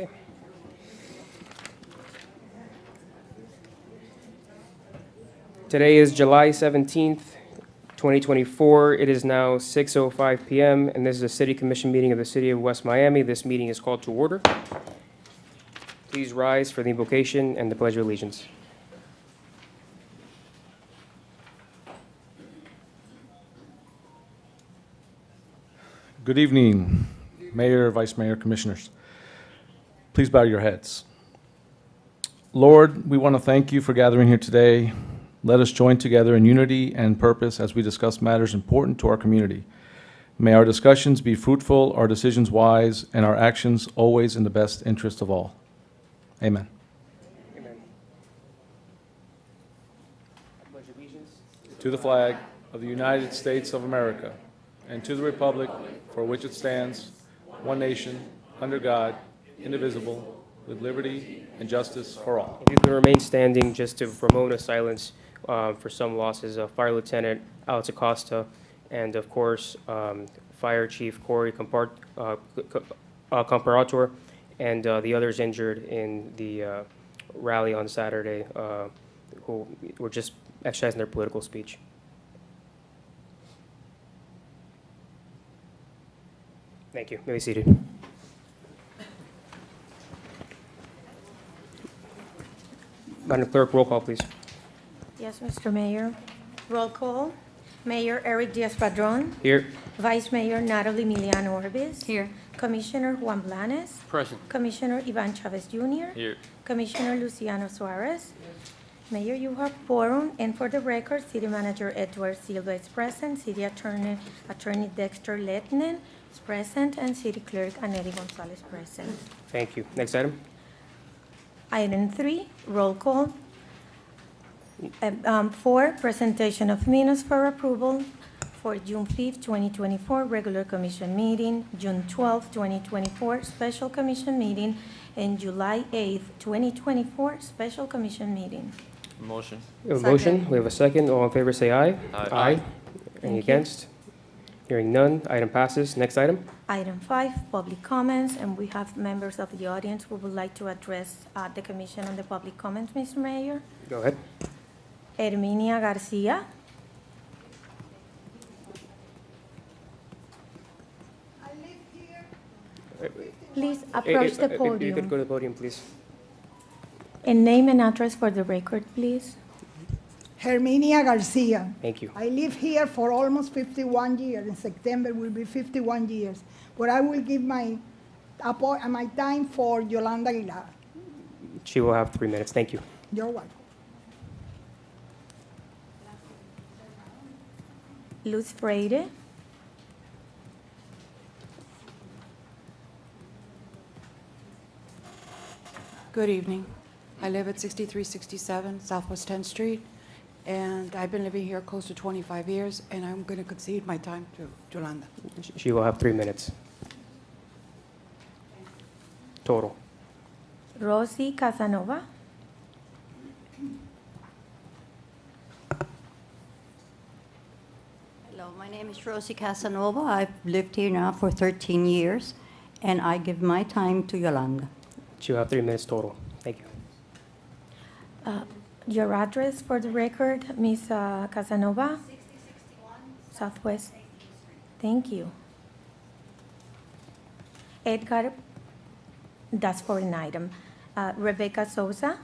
Okay. Today is July 17th, 2024. It is now 6:05 p.m., and this is a City Commission meeting of the City of West Miami. This meeting is called to order. Please rise for the invocation and the Pledge of Allegiance. Good evening, Mayor, Vice Mayor, Commissioners. Please bow your heads. Lord, we want to thank you for gathering here today. Let us join together in unity and purpose as we discuss matters important to our community. May our discussions be fruitful, our decisions wise, and our actions always in the best interest of all. Amen. Amen. I pledge allegiance To the flag of the United States of America, and to the republic for which it stands, one nation, under God, indivisible, with liberty and justice for all. If you can remain standing just to promote a silence for some losses, Fire Lieutenant Alex Acosta, and of course, Fire Chief Corey Comparator, and the others injured in the rally on Saturday who were just exercising their political speech. Thank you. May be seated. Madam Clerk, roll call, please. Yes, Mr. Mayor. Roll call. Mayor Eric Diaz-Padrón. Here. Vice Mayor Natalie Miliano Orbis. Here. Commissioner Juan Blanes. Present. Commissioner Ivan Chavez Jr. Here. Commissioner Luciano Suarez. Mayor, you have quorum, and for the record, City Manager Edward Silva is present, City Attorney Dexter Letnen is present, and City Clerk Anneli Gonzalez present. Thank you. Next item. Item 3, roll call. 4, presentation of minutes for approval for June 5th, 2024, regular commission meeting, June 12th, 2024, special commission meeting, and July 8th, 2024, special commission meeting. Motion. We have a motion. We have a second. All in favor, say aye. Aye. Any you. against? Hearing none. Item passes. Next item. Item 5, public comments, and we have members of the audience who would like to address the commission on the public comments, Mr. Mayor. Go ahead. Herminia Garcia. Please approach the If you could podium. go to the podium, please. And name and address for the record, please. Herminia Garcia. Thank you. I live here for almost 51 years. In September will be 51 years. But I will give my time for Yolanda Aguilar. She will have 3 minutes. Thank you. You're welcome. Luz Freire. Good evening. I live at 6367 Southwest 10th Street, and I've been living here close to 25 years, and I'm going to concede my time to Yolanda. She will have 3 minutes. Total. Rosie Casanova. Hello, my name is Rosie Casanova. I've lived here now for 13 years, and I give my time to Yolanda. She will have 3 minutes total. Thank you. Your address for the record, Ms. Casanova? 6061 Southwest. Thank you. Edgar, that's for an item. Rebecca Souza?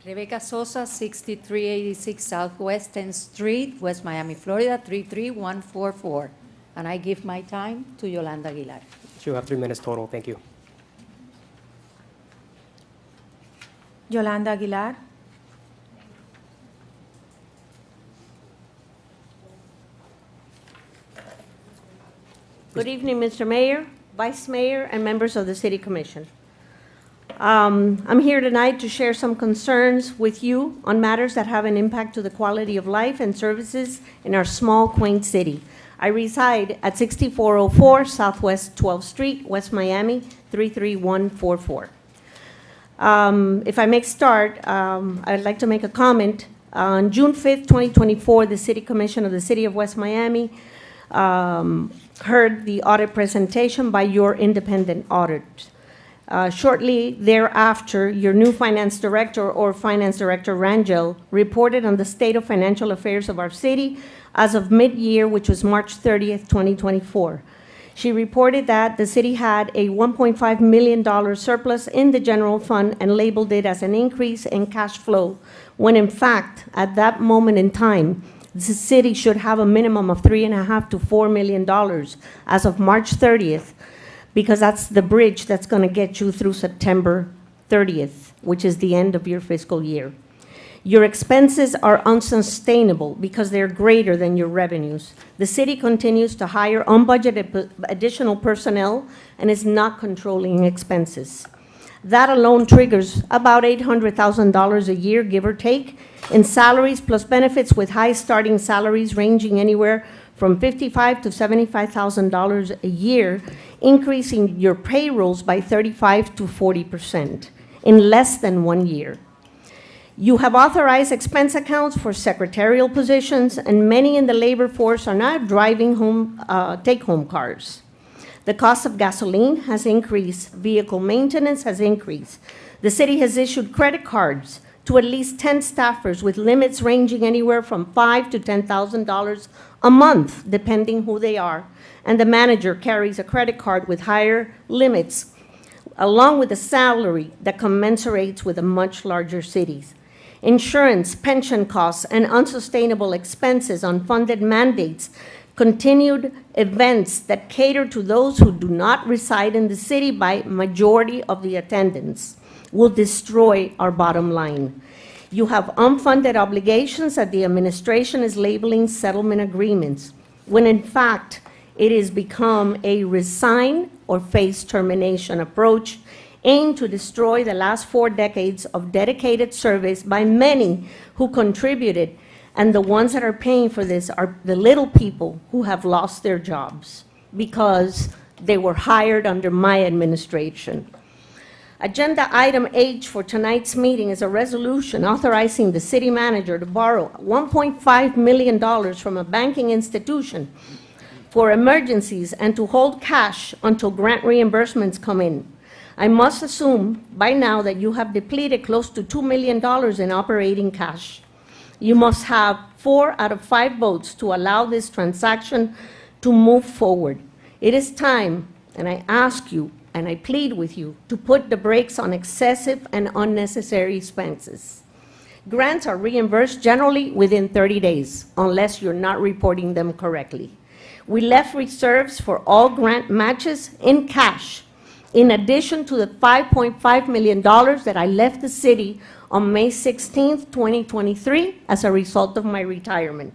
Rebecca Sosa, 6386 Southwest 10th Street, West Miami, Florida, 33144. And I give my time to Yolanda Aguilar. She will have 3 minutes total. Thank you. Yolanda Aguilar? Good evening, Mr. Mayor, Vice Mayor, and members of the City Commission. I'm here tonight to share some concerns with you on matters that have an impact to the quality of life and services in our small, quaint city. I reside at 6404 Southwest 12th Street, West Miami, 33144. If I may start, I'd like to make a comment. On June 5th, 2024, the City Commission of the City of West Miami heard the audit presentation by your independent audit. Shortly thereafter, your new finance director or finance director Rangel reported on the state of financial affairs of our city as of mid-year, which was March 30th, 2024. She reported that the city had a $1.5 million surplus in the general fund and labeled it as an increase in cash flow, when in fact, at that moment in time, the city should have a minimum of $3.5 to $4 million as of March 30th, because that's the bridge that's going to get you through September 30th, which is the end of your fiscal year. Your expenses are unsustainable because they're greater than your revenues. The city continues to hire unbudgeted additional personnel and is not controlling expenses. That alone triggers about $800,000 a year, give or take, in salaries plus benefits, with high starting salaries ranging anywhere from $55,000 to $75,000 a year, increasing your payrolls by 35% to 40% in less than 1 year. You have authorized expense accounts for secretarial positions, and many in the labor force are now driving take-home cars. The cost of gasoline has increased. Vehicle maintenance has increased. The city has issued credit cards to at least 10 staffers with limits ranging anywhere from $5,000 to $10,000 a month, depending who they are. And the manager carries a credit card with higher limits, along with a salary that commensurates with the much larger cities. Insurance, pension costs, and unsustainable expenses, unfunded mandates, continued events that cater to those who do not reside in the city by majority of the attendance will destroy our bottom line. You have unfunded obligations that the administration is labeling settlement agreements, when in fact it has become a resign or face termination approach aimed to destroy the last 4 decades of dedicated service by many who contributed, and the ones that are paying for this are the little people who have lost their jobs because they were hired under my administration. Agenda item H for tonight's meeting is a resolution authorizing the city manager to borrow $1.5 million from a banking institution for emergencies and to hold cash until grant reimbursements come in. I must assume by now that you have depleted close to $2 million in operating cash. You must have 4 out of 5 votes to allow this transaction to move forward. It is time, and I ask you, and I plead with you, to put the brakes on excessive and unnecessary expenses. Grants are reimbursed generally within 30 days, unless you're not reporting them correctly. We left reserves for all grant matches in cash, in addition to the $5.5 million that I left the city on May 16th, 2023, as a result of my retirement.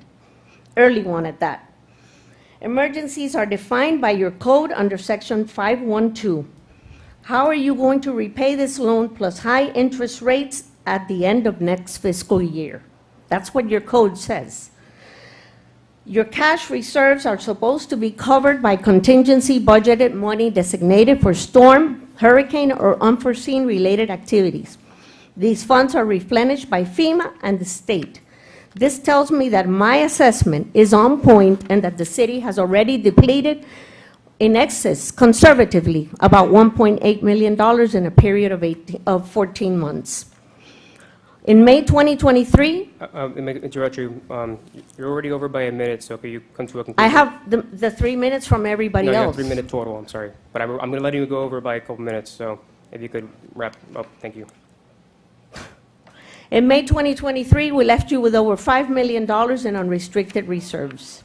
Early one at that. Emergencies are defined by your code under Section 512. How are you going to repay this loan plus high interest rates at the end of next fiscal year? That's what your code says. Your cash reserves are supposed to be covered by contingency budgeted money designated for storm, hurricane, or unforeseen related activities. These funds are replenished by FEMA and the state. This tells me that my assessment is on point and that the city has already depleted in excess, conservatively, about $1.8 million in a period of 14 months. In May 2023, Let me interrupt you. You're already over by a minute, so can you come to a conclusion? I have the 3 minutes from everybody No, you have else. 3 minute total, I'm sorry. But I'm going to let you go over by a couple minutes, so if you could wrap up, thank you. In May 2023, we left you with over $5 million in unrestricted reserves.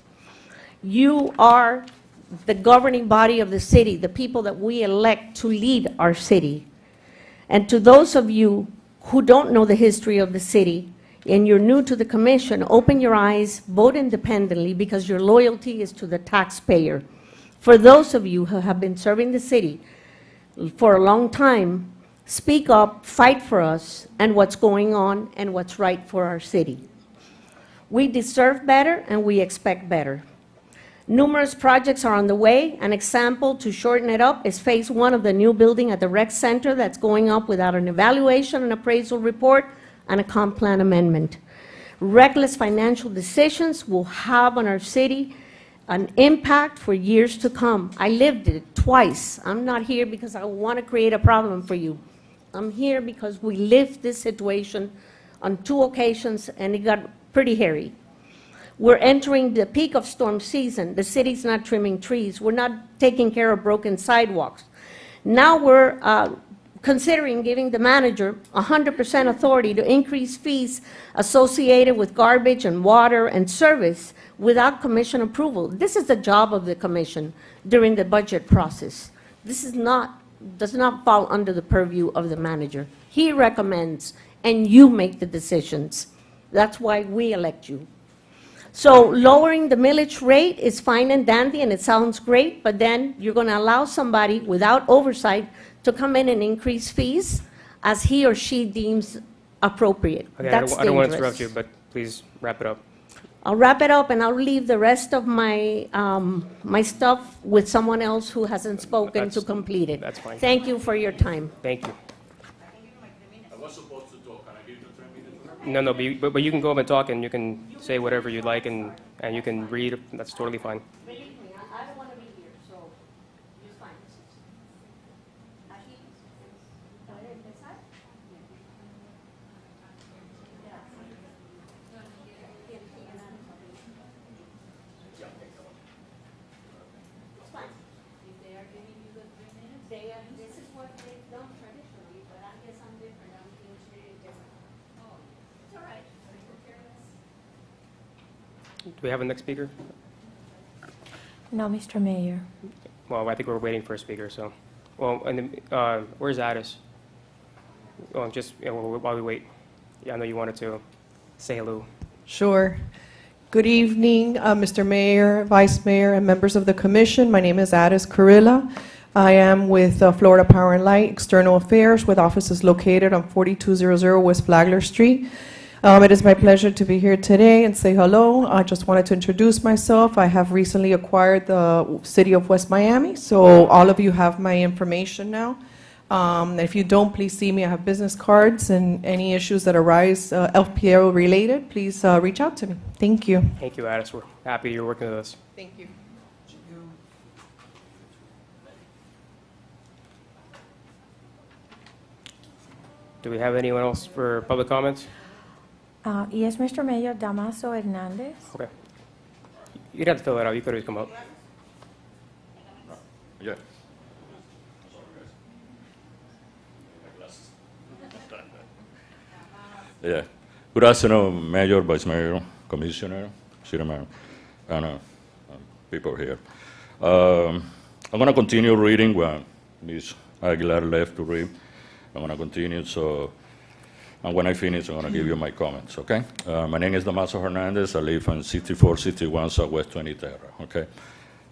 You are the governing body of the city, the people that we elect to lead our city. And to those of you who don't know the history of the city and you're new to the commission, open your eyes, vote independently, because your loyalty is to the taxpayer. For those of you who have been serving the city for a long time, speak up, fight for us and what's going on and what's right for our city. We deserve better and we expect better. Numerous projects are on the way. An example to shorten it up is phase 1 of the new building at the rec center that's going up without an evaluation, an appraisal report, and a comp plan amendment. Reckless financial decisions will have on our city an impact for years to come. I lived it twice. I'm not here because I want to create a problem for you. I'm here because we lived this situation on 2 occasions, and it got pretty hairy. We're entering the peak of storm season. The city's not trimming trees. We're not taking care of broken sidewalks. Now we're considering giving the manager 100% authority to increase fees associated with garbage and water and service without commission approval. This is the job of the commission during the budget process. This does not fall under the purview of the manager. He recommends, and you make the decisions. That's why we elect you. So lowering the millage rate is fine and dandy, and it sounds great, but then you're going to allow somebody without oversight to come in and increase fees as he or she deems appropriate. Okay, That's I don't want to dangerous. interrupt you, but please wrap it up. I'll wrap it up, and I'll leave the rest of my, my stuff with someone else who hasn't spoken to That's- complete it. that's fine. Thank you for your time. Thank you. I was supposed to talk. Can I give you 3 minutes? No, but you can go up and talk, and you can say whatever you like, and you can read. That's totally fine. Believe me, I don't want to be here, so it's fine. This is what they've done traditionally, but I guess I'm different. I'm being treated different. It's all right. Do we have a next speaker? No, Mr. Mayor. Well, I think we're waiting for a speaker, so. Well, and then, where's Addis? Oh, just, while we wait. Yeah, I know you wanted to say hello. Sure. Good evening, Mr. Mayor, Vice Mayor, and members of the commission. My name is Addis Carrilla. I am with Florida Power and Light External Affairs with offices located on 4200 West Flagler Street. It is my pleasure to be here today and say hello. I just wanted to introduce myself. I have recently acquired the city of West Miami, so all of you have my information now. If you don't, please see me. I have business cards, and any issues that arise FPL related, please reach out to me. Thank you. Thank you, Addis. We're happy you're working with us. Thank you. Do we have anyone else for public comments? Yes, Mr. Mayor, Damaso Hernandez. Okay. You don't have to fill it out. You could always come up. Yeah. Yeah. Good afternoon, Mayor, Vice Mayor, Commissioner, City Mayor, and people here. I'm going to continue reading what Ms. Aguilar left to read. I'm going to continue, and when I finish, I'm going to give you my comments, okay? My name is Damaso Hernandez. I live in 6461 Southwest 20 Terra, okay?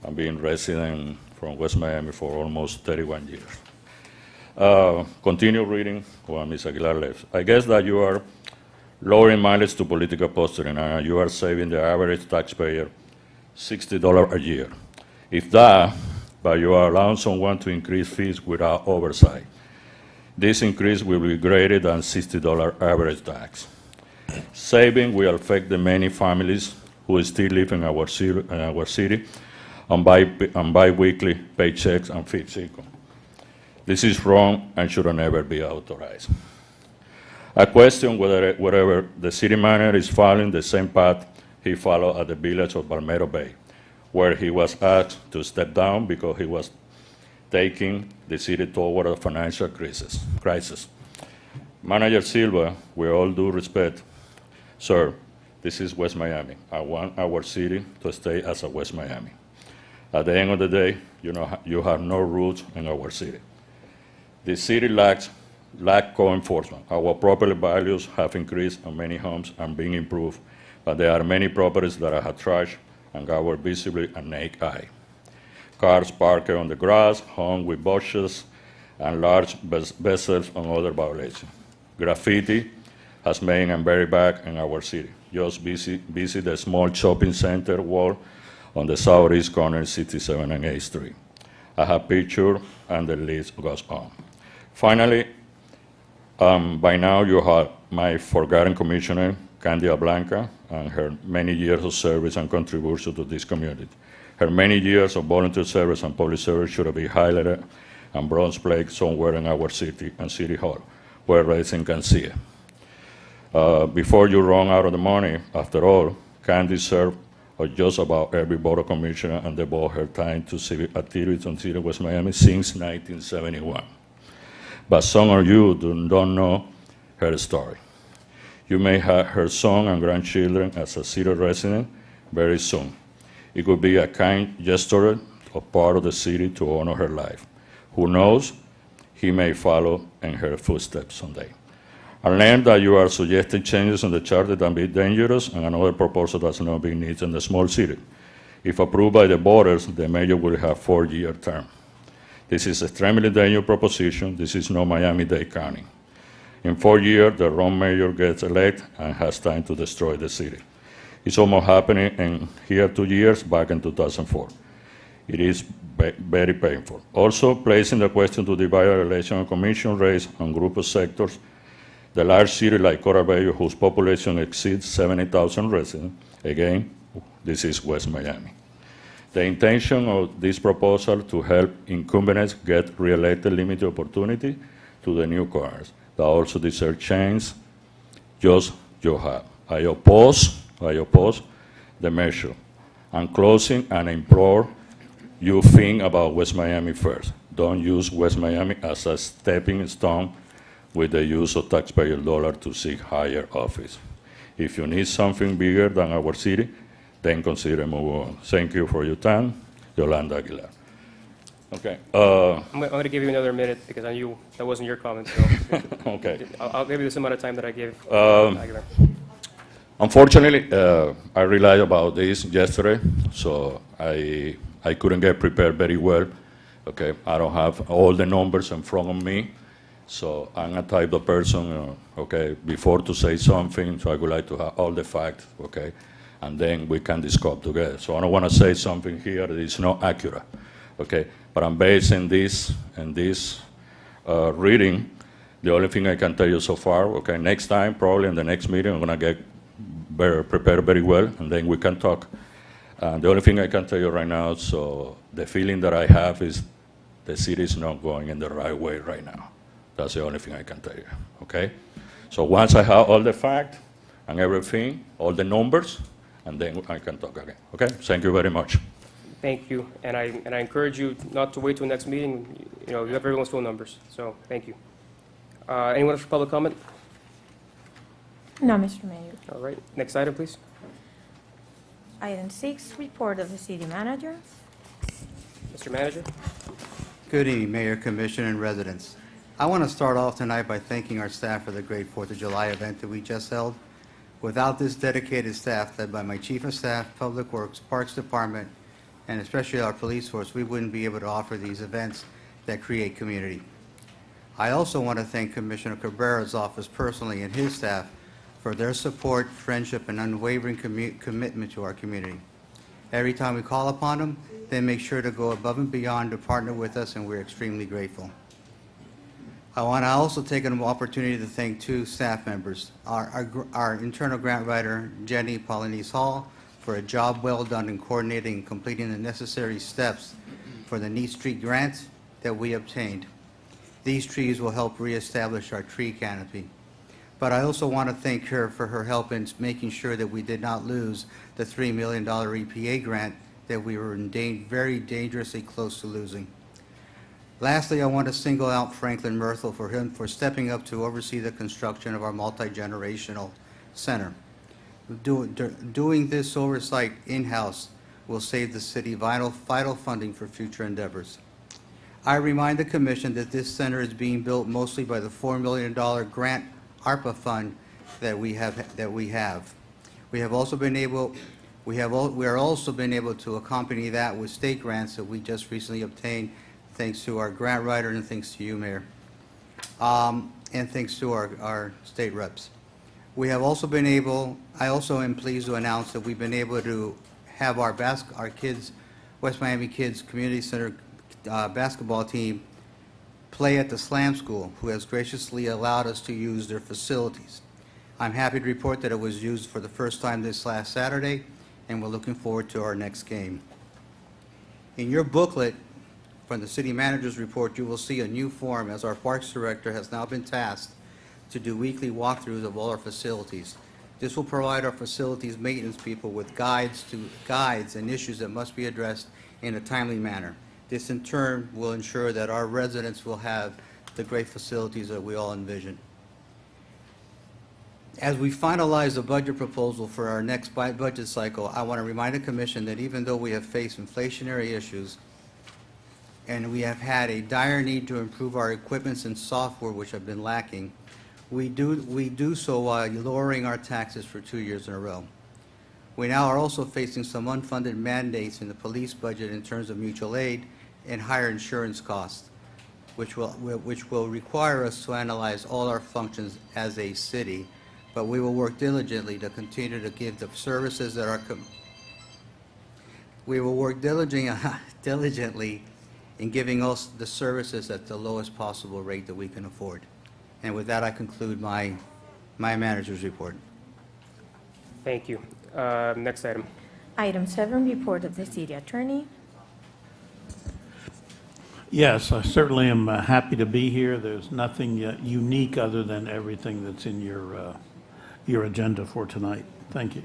I've been resident from West Miami for almost 31 years. Continue reading what Ms. Aguilar left. I guess that you are lowering mileage to political posturing, and you are saving the average taxpayer $60 a year. If that, but you are allowing someone to increase fees without oversight. This increase will be greater than $60 average tax. Saving will affect the many families who still live in our city on bi-weekly paychecks and fixed income. This is wrong and should never be authorized. I question whether the city manager is following the same path he followed at the village of Palmetto Bay, where he was asked to step down because he was taking the city toward a financial crisis. Manager Silva, with all due respect, sir, this is West Miami. I want our city to stay as a West Miami. At the end of the day, you have no roots in our city. The city lacks code enforcement. Our property values have increased and many homes are being improved, but there are many properties that are trash and are visibly a naked eye. Cars parked on the grass, hung with bushes, and large vessels on other violations. Graffiti has made a very bad in our city. Just visit the small shopping center wall on the southeast corner, 67 and 8th Street. I have pictures, and the list goes on. Finally, by now you have my forgotten commissioner, Candia Blanca, and her many years of service and contribution to this community. Her many years of volunteer service and public service should be highlighted and bronze plate somewhere in our city and city hall, where residents can see it. Before you run out of the money, after all, Candy served on just about every board of commissioner and devoted her time to civic activities in the city of West Miami since 1971. But some of you don't know her story. You may have her son and grandchildren as a city resident very soon. It could be a kind gesture of part of the city to honor her life. Who knows, he may follow in her footsteps someday. I learned that you are suggesting changes in the charter that be dangerous, and another proposal does not be needed in the small city. If approved by the voters, the mayor will have a 4-year term. This is extremely dangerous proposition. This is not Miami-Dade County. In 4 years, the wrong mayor gets elected and has time to destroy the city. It's almost happening in here 2 years, back in 2004. It is very painful. Also, placing the question to divide the election and commission race on group of sectors, the large city like Coral Bay, whose population exceeds 70,000 residents, again, this is West Miami. The intention of this proposal to help incumbents get re-elected limited opportunity to the newcomers that also deserve change, just you have. I oppose the measure. I'm closing and implore you think about West Miami first. Don't use West Miami as a stepping stone with the use of taxpayer dollars to seek higher office. If you need something bigger than our city, then consider moving on. Thank you for your time. Yolanda Aguilar. Okay. I'm going to give you another minute because I knew that wasn't your comment. So Okay. I'll give you this amount of time that I gave. Aguilar. Unfortunately, I realized about this yesterday, so I couldn't get prepared very well. Okay, I don't have all the numbers in front of me, so I'm a type of person, okay, before to say something, so I would like to have all the facts, okay, and then we can discuss together. So I don't want to say something here that is not accurate, okay, but I'm basing this reading. The only thing I can tell you so far, okay, next time, probably in the next meeting, I'm going to get prepared very well, and then we can talk. The only thing I can tell you right now, so the feeling that I have is the city is not going in the right way right now. That's the only thing I can tell you, okay? So once I have all the facts and everything, all the numbers, and then I can talk again, okay? Thank you very much. Thank you, and I encourage you not to wait till next meeting. You know, you have everyone's phone numbers, so thank you. Anyone else for public comment? No, Mr. Mayor. All right, next item, please. Item 6, report of the city manager. Mr. Manager? Good evening, Mayor, Commissioner, and residents. I want to start off tonight by thanking our staff for the great 4th of July event that we just held. Without this dedicated staff, led by my Chief of Staff, Public Works, Parks Department, and especially our police force, we wouldn't be able to offer these events that create community. I also want to thank Commissioner Cabrera's office personally and his staff for their support, friendship, and unwavering commitment to our community. Every time we call upon them, they make sure to go above and beyond to partner with us, and we're extremely grateful. I want to also take an opportunity to thank 2 staff members, our internal grant writer, Jenny Polanese Hall, for a job well done in coordinating and completing the necessary steps for the Neat Street grant that we obtained. These trees will help reestablish our tree canopy. But I also want to thank her for her help in making sure that we did not lose the $3 million EPA grant that we were very dangerously close to losing. Lastly, I want to single out Franklin Myrtle for stepping up to oversee the construction of our multi-generational center. Doing this oversight in-house will save the city vital funding for future endeavors. I remind the Commission that this center is being built mostly by the $4 million grant ARPA fund that we have. We are also been able to accompany that with state grants that we just recently obtained, thanks to our grant writer and thanks to you, Mayor, and thanks to our state reps. We have also been able. I also am pleased to announce that we've been able to have our kids, West Miami Kids Community Center basketball team play at the Slam School, who has graciously allowed us to use their facilities. I'm happy to report that it was used for the first time this last Saturday, and we're looking forward to our next game. In your booklet from the city manager's report, you will see a new form as our Parks Director has now been tasked to do weekly walkthroughs of all our facilities. This will provide our facilities maintenance people with guides and issues that must be addressed in a timely manner. This in turn will ensure that our residents will have the great facilities that we all envision. As we finalize the budget proposal for our next budget cycle, I want to remind the Commission that even though we have faced inflationary issues and we have had a dire need to improve our equipments and software which have been lacking, we do so while lowering our taxes for 2 years in a row. We now are also facing some unfunded mandates in the police budget in terms of mutual aid and higher insurance costs, which will require us to analyze all our functions as a city, but we will work diligently to continue to give the services that we will work diligently in giving us the services at the lowest possible rate that we can afford. And with that, I conclude my manager's report. Thank you. Next item. Item 7, report of the city attorney. Yes, I certainly am happy to be here. There's nothing unique other than everything that's in your agenda for tonight. Thank you.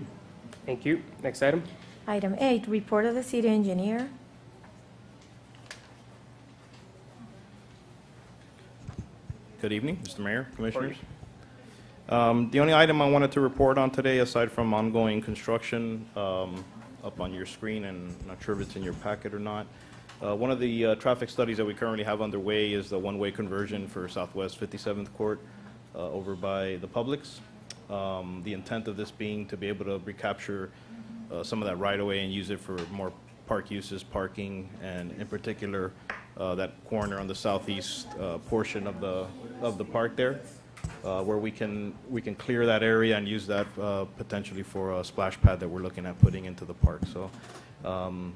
Thank you. Next item. Item 8, report of the city engineer. Good evening, Mr. Mayor, Commissioners. The only item I wanted to report on today, aside from ongoing construction up on your screen, and I'm not sure if it's in your packet or not, one of the traffic studies that we currently have underway is the one-way conversion for Southwest 57th Court over by the Publix. The intent of this being to be able to recapture some of that right-of-way and use it for more park uses, parking, and in particular, that corner on the southeast portion of the park there, where we can clear that area and use that potentially for a splash pad that we're looking at putting into the park. So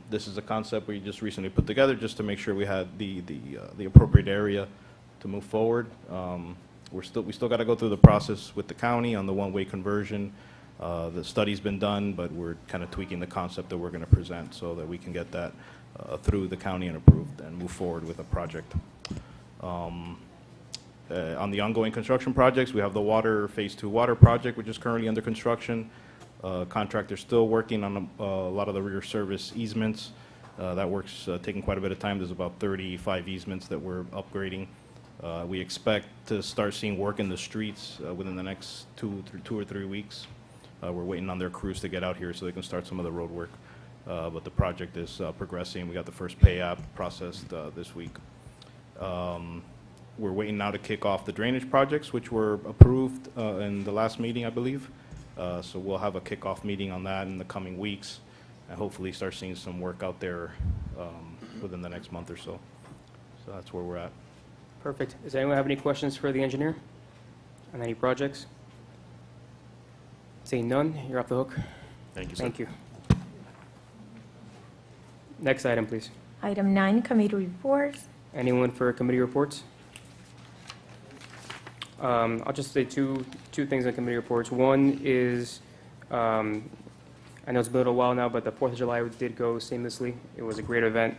this is a concept we just recently put together just to make sure we had the appropriate area to move forward. We still got to go through the process with the county on the one-way conversion. The study's been done, but we're kind of tweaking the concept that we're going to present so that we can get that through the county and approved and move forward with a project. On the ongoing construction projects, we have the Phase 2 water project, which is currently under construction. Contractor's still working on a lot of the rear service easements. That work's taking quite a bit of time. There's about 35 easements that we're upgrading. We expect to start seeing work in the streets within the next 2 or 3 weeks. We're waiting on their crews to get out here so they can start some of the road work. But the project is progressing. We got the first pay app processed this week. We're waiting now to kick off the drainage projects, which were approved in the last meeting, I believe. So we'll have a kickoff meeting on that in the coming weeks and hopefully start seeing some work out there within the next month or so. So that's where we're at. Perfect. Does anyone have any questions for the engineer on any projects? Seeing none, you're off the hook. Thank you, sir. Thank you. Next item, please. Item 9, committee reports. Anyone for committee reports? I'll just say two things on committee reports. One is, I know it's been a little while now, but the 4th of July did go seamlessly. It was a great event,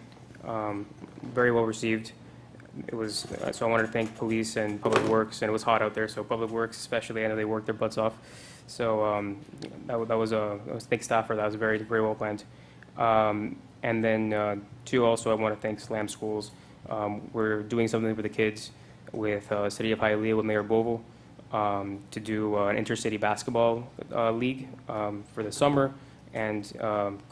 very well received. It was, so I wanted to thank police and Public Works, and it was hot out there, so Public Works especially, I know they worked their butts off. So that was thank staff for that. It was very, very well planned. And then 2, also I want to thank Slam Schools. We're doing something for the kids with City of Hialeah with Mayor Boval to do an intercity basketball league for the summer and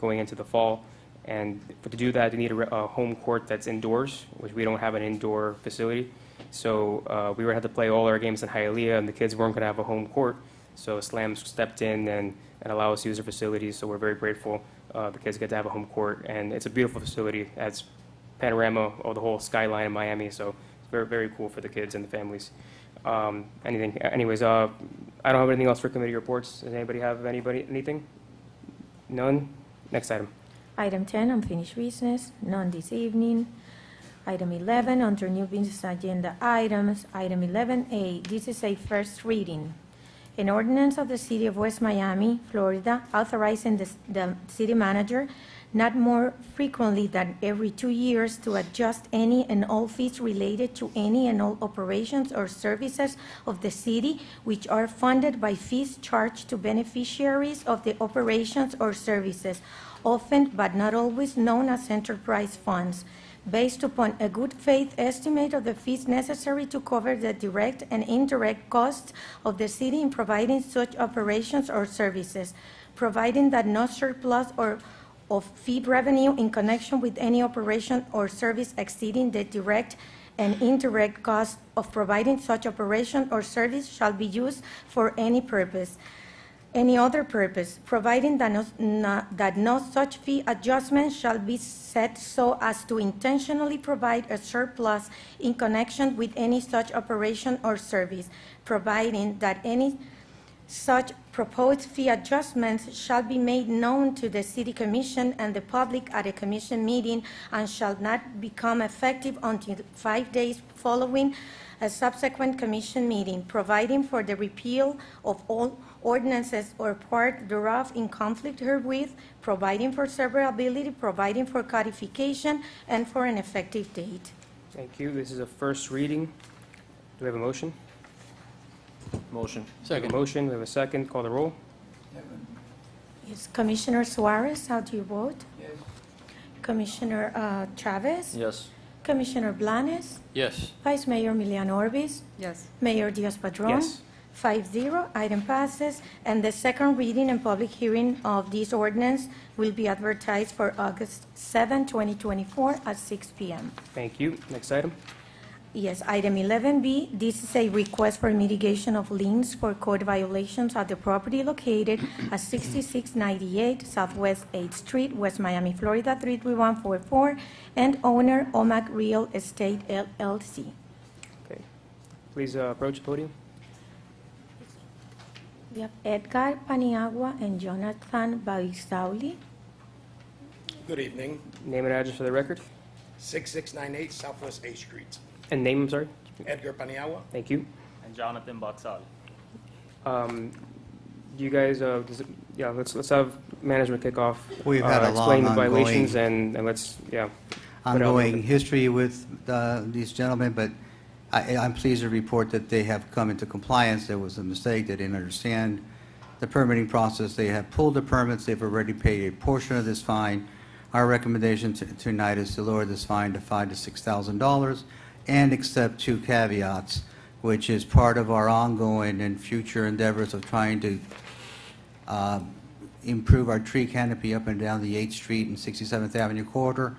going into the fall. And to do that, they need a home court that's indoors, which we don't have an indoor facility. So we were had to play all our games in Hialeah, and the kids weren't going to have a home court. So Slam stepped in and allowed us to use their facilities. So we're very grateful. The kids get to have a home court, and it's a beautiful facility. It has panorama of the whole skyline in Miami. So it's very, very cool for the kids and the families. Anyways, I don't have anything else for committee reports. Does anybody have anything? None? Next item. Item 10, unfinished business, none this evening. Item 11, under new business agenda items. Item 11A, this is a first reading. An ordinance of the City of West Miami, Florida, authorizing the city manager not more frequently than every 2 years to adjust any and all fees related to any and all operations or services of the city which are funded by fees charged to beneficiaries of the operations or services, often but not always known as enterprise funds, based upon a good faith estimate of the fees necessary to cover the direct and indirect costs of the city in providing such operations or services, providing that no surplus or of fee revenue in connection with any operation or service exceeding the direct and indirect cost of providing such operation or service shall be used for any other purpose, providing that no such fee adjustment shall be set so as to intentionally provide a surplus in connection with any such operation or service, providing that any such proposed fee adjustments shall be made known to the City Commission and the public at a commission meeting and shall not become effective until 5 days following a subsequent commission meeting, providing for the repeal of all ordinances or part thereof in conflict herewith, providing for severability, providing for codification, and for an effective date. Thank you. This is a first reading. Do we have a motion? Motion. We have a motion. We have a second. Call the roll. Yes, Commissioner Suarez, how do you vote? Yes. Commissioner Chavez? Yes. Commissioner Blanes? Yes. Vice Mayor Milian Orbis? Yes. Mayor Diaz-Padrón? Yes. 5-0, item passes, and the second reading and public hearing of this ordinance will be advertised for August 7, 2024 at 6 p.m. Thank you. Next item. Yes, item 11B, this is a request for mitigation of liens for code violations at the property located at 6698 Southwest 8th Street, West Miami, Florida 33144, and owner OMAC Real Estate LLC. Okay. Please approach the podium. We have Edgar Paniagua and Jonathan Baisauli. Good evening. Name and address for the record. 6698 Southwest 8th Street. And name, I'm sorry. Edgar Paniagua. Thank you. And Jonathan Boxal. Do you guys, yeah, let's have management kick off. We've had a explain long the violations and let's, yeah. ongoing history with these gentlemen, but I'm pleased to report that they have come into compliance. There was a mistake. They didn't understand the permitting process. They have pulled the permits. They've already paid a portion of this fine. Our recommendation tonight is to lower this fine to $5,000 to $6,000 and accept 2 caveats, which is part of our ongoing and future endeavors of trying to improve our tree canopy up and down the 8th Street and 67th Avenue corridor.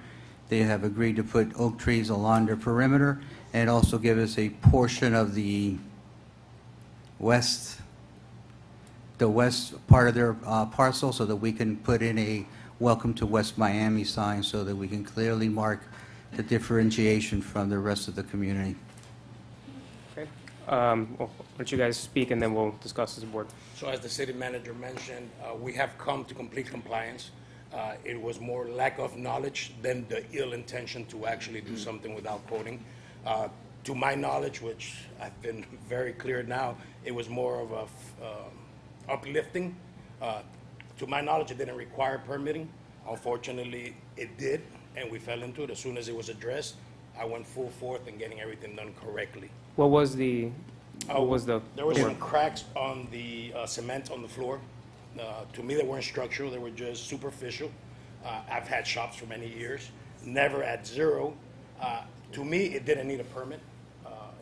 They have agreed to put oak trees along their perimeter and also give us a portion of the west part of their parcel so that we can put in a Welcome to West Miami sign so that we can clearly mark the differentiation from the rest of the community. Okay. Well, why don't you guys speak and then we'll discuss as a board. So as the city manager mentioned, we have come to complete compliance. It was more lack of knowledge than the ill intention to actually do something without coding. To my knowledge, which I've been very clear now, it was more of a uplifting. To my knowledge, it didn't require permitting. Unfortunately, it did, and we fell into it. As soon as it was addressed, I went full forth in getting everything done correctly. What was the, There were some cracks on the cement on the floor. To me, they weren't structural, they were just superficial. I've had shops for many years, never at zero. To me, it didn't need a permit.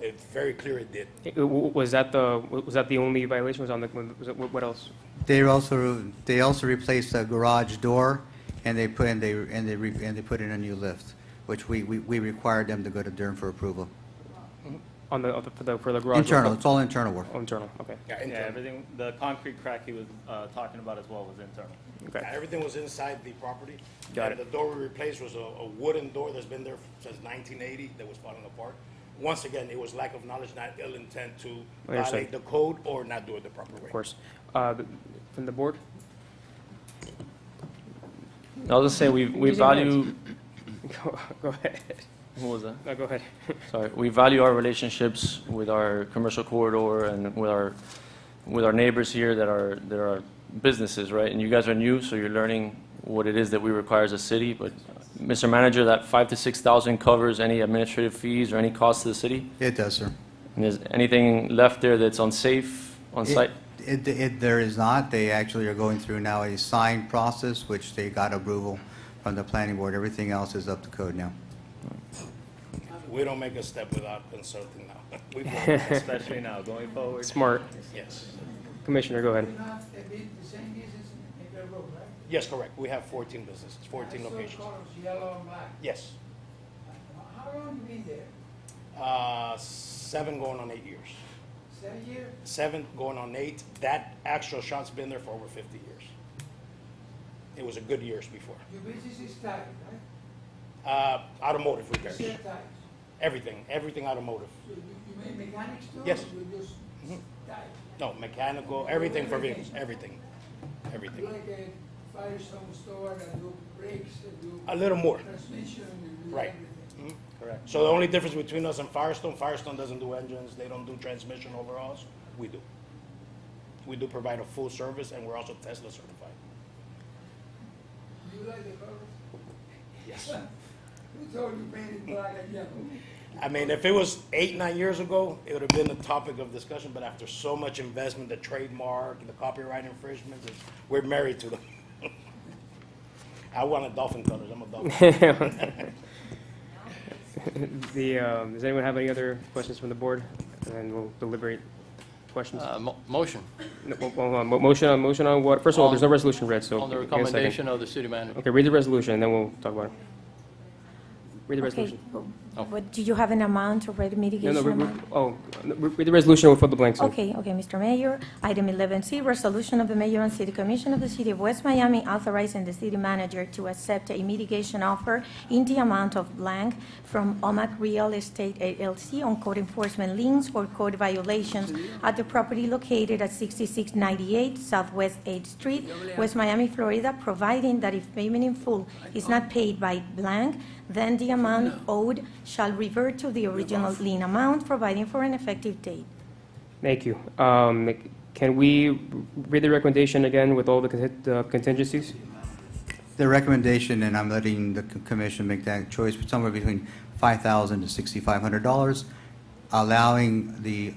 It's very clear it did. Was that the only violation? What else? They also replaced the garage door, and they put in a new lift, which we required them to go to Durham for approval. For the garage? Internal, it's all internal work. Oh, internal, okay. Yeah, everything, the concrete crack he was talking about as well was internal. Okay. Everything was inside the property. Got and it. The door we replaced was a wooden door that's been there since 1980 that was falling apart. Once again, it was lack of knowledge, not ill intent to violate the code or not do it the proper way. Of course. From the board? I'll just say we value. Go ahead. What was that? No, go ahead. Sorry. We value our relationships with our commercial corridor and with our with our neighbors here that are businesses, right? And you guys are new, so you're learning what it is that we require as a city. But, Mr. Manager, that 5,000 to 6,000 covers any administrative fees or any costs to the city? It does, sir. And is anything left there that's unsafe on site? There is not. They actually are going through now a sign process, which they got approval from the planning board. Everything else is up to code now. We don't make a step without consulting now. We will. Especially now, going forward. Smart. Yes. Commissioner, go ahead. Yes, correct. We have 14 businesses, 14 locations. Yellow and black. Yes. How long have you been there? 7 going on 8 years. 7 years? 7 going on 8. That actual shop's been there for over 50 years. It was a good years before. Your business is tire, right? Automotive repairs. You sell tires. Everything automotive. So you make mechanics too? Yes. Or you just tires? No, mechanical, everything for vehicles, everything. You like a Firestone store that do brakes, that do A little more. transmission, and do Right. everything. Correct. So the only difference between us and Firestone doesn't do engines, they don't do transmission overhauls. We do. We do provide a full service, and we're also Tesla certified. Do you like the colors? Yes. Who told you paint it black and yellow? I mean, if it was 8, 9 years ago, it would have been a topic of discussion, but after so much investment, the trademark, the copyright infringements, we're married to them. I want a dolphin colors, I'm a dolphin. Does anyone have any other questions from the board? And then we'll deliberate questions. Motion. No, hold on. Motion on what? First of all, there's no resolution read, so. On the give me a second. recommendation of the city manager. Okay, read the resolution, and then we'll talk about it. Read the Okay, resolution. but do you have an amount already, No, mitigation no, amount? read the resolution, we'll fill the blanks in. Okay, Mr. Mayor. Item 11C, resolution of the Mayor and City Commission of the City of West Miami authorizing the city manager to accept a mitigation offer in the amount of blank from OMAC Real Estate LLC on code enforcement liens for code violations at the property located at 6698 Southwest 8th Street, West Miami, Florida, providing that if payment in full is not paid by blank, then the amount owed shall revert to the original lien amount, providing for an effective date. Thank you. Can we read the recommendation again with all the contingencies? The recommendation, and I'm letting the commission make that choice, but somewhere between $5,000 to $6,500, allowing the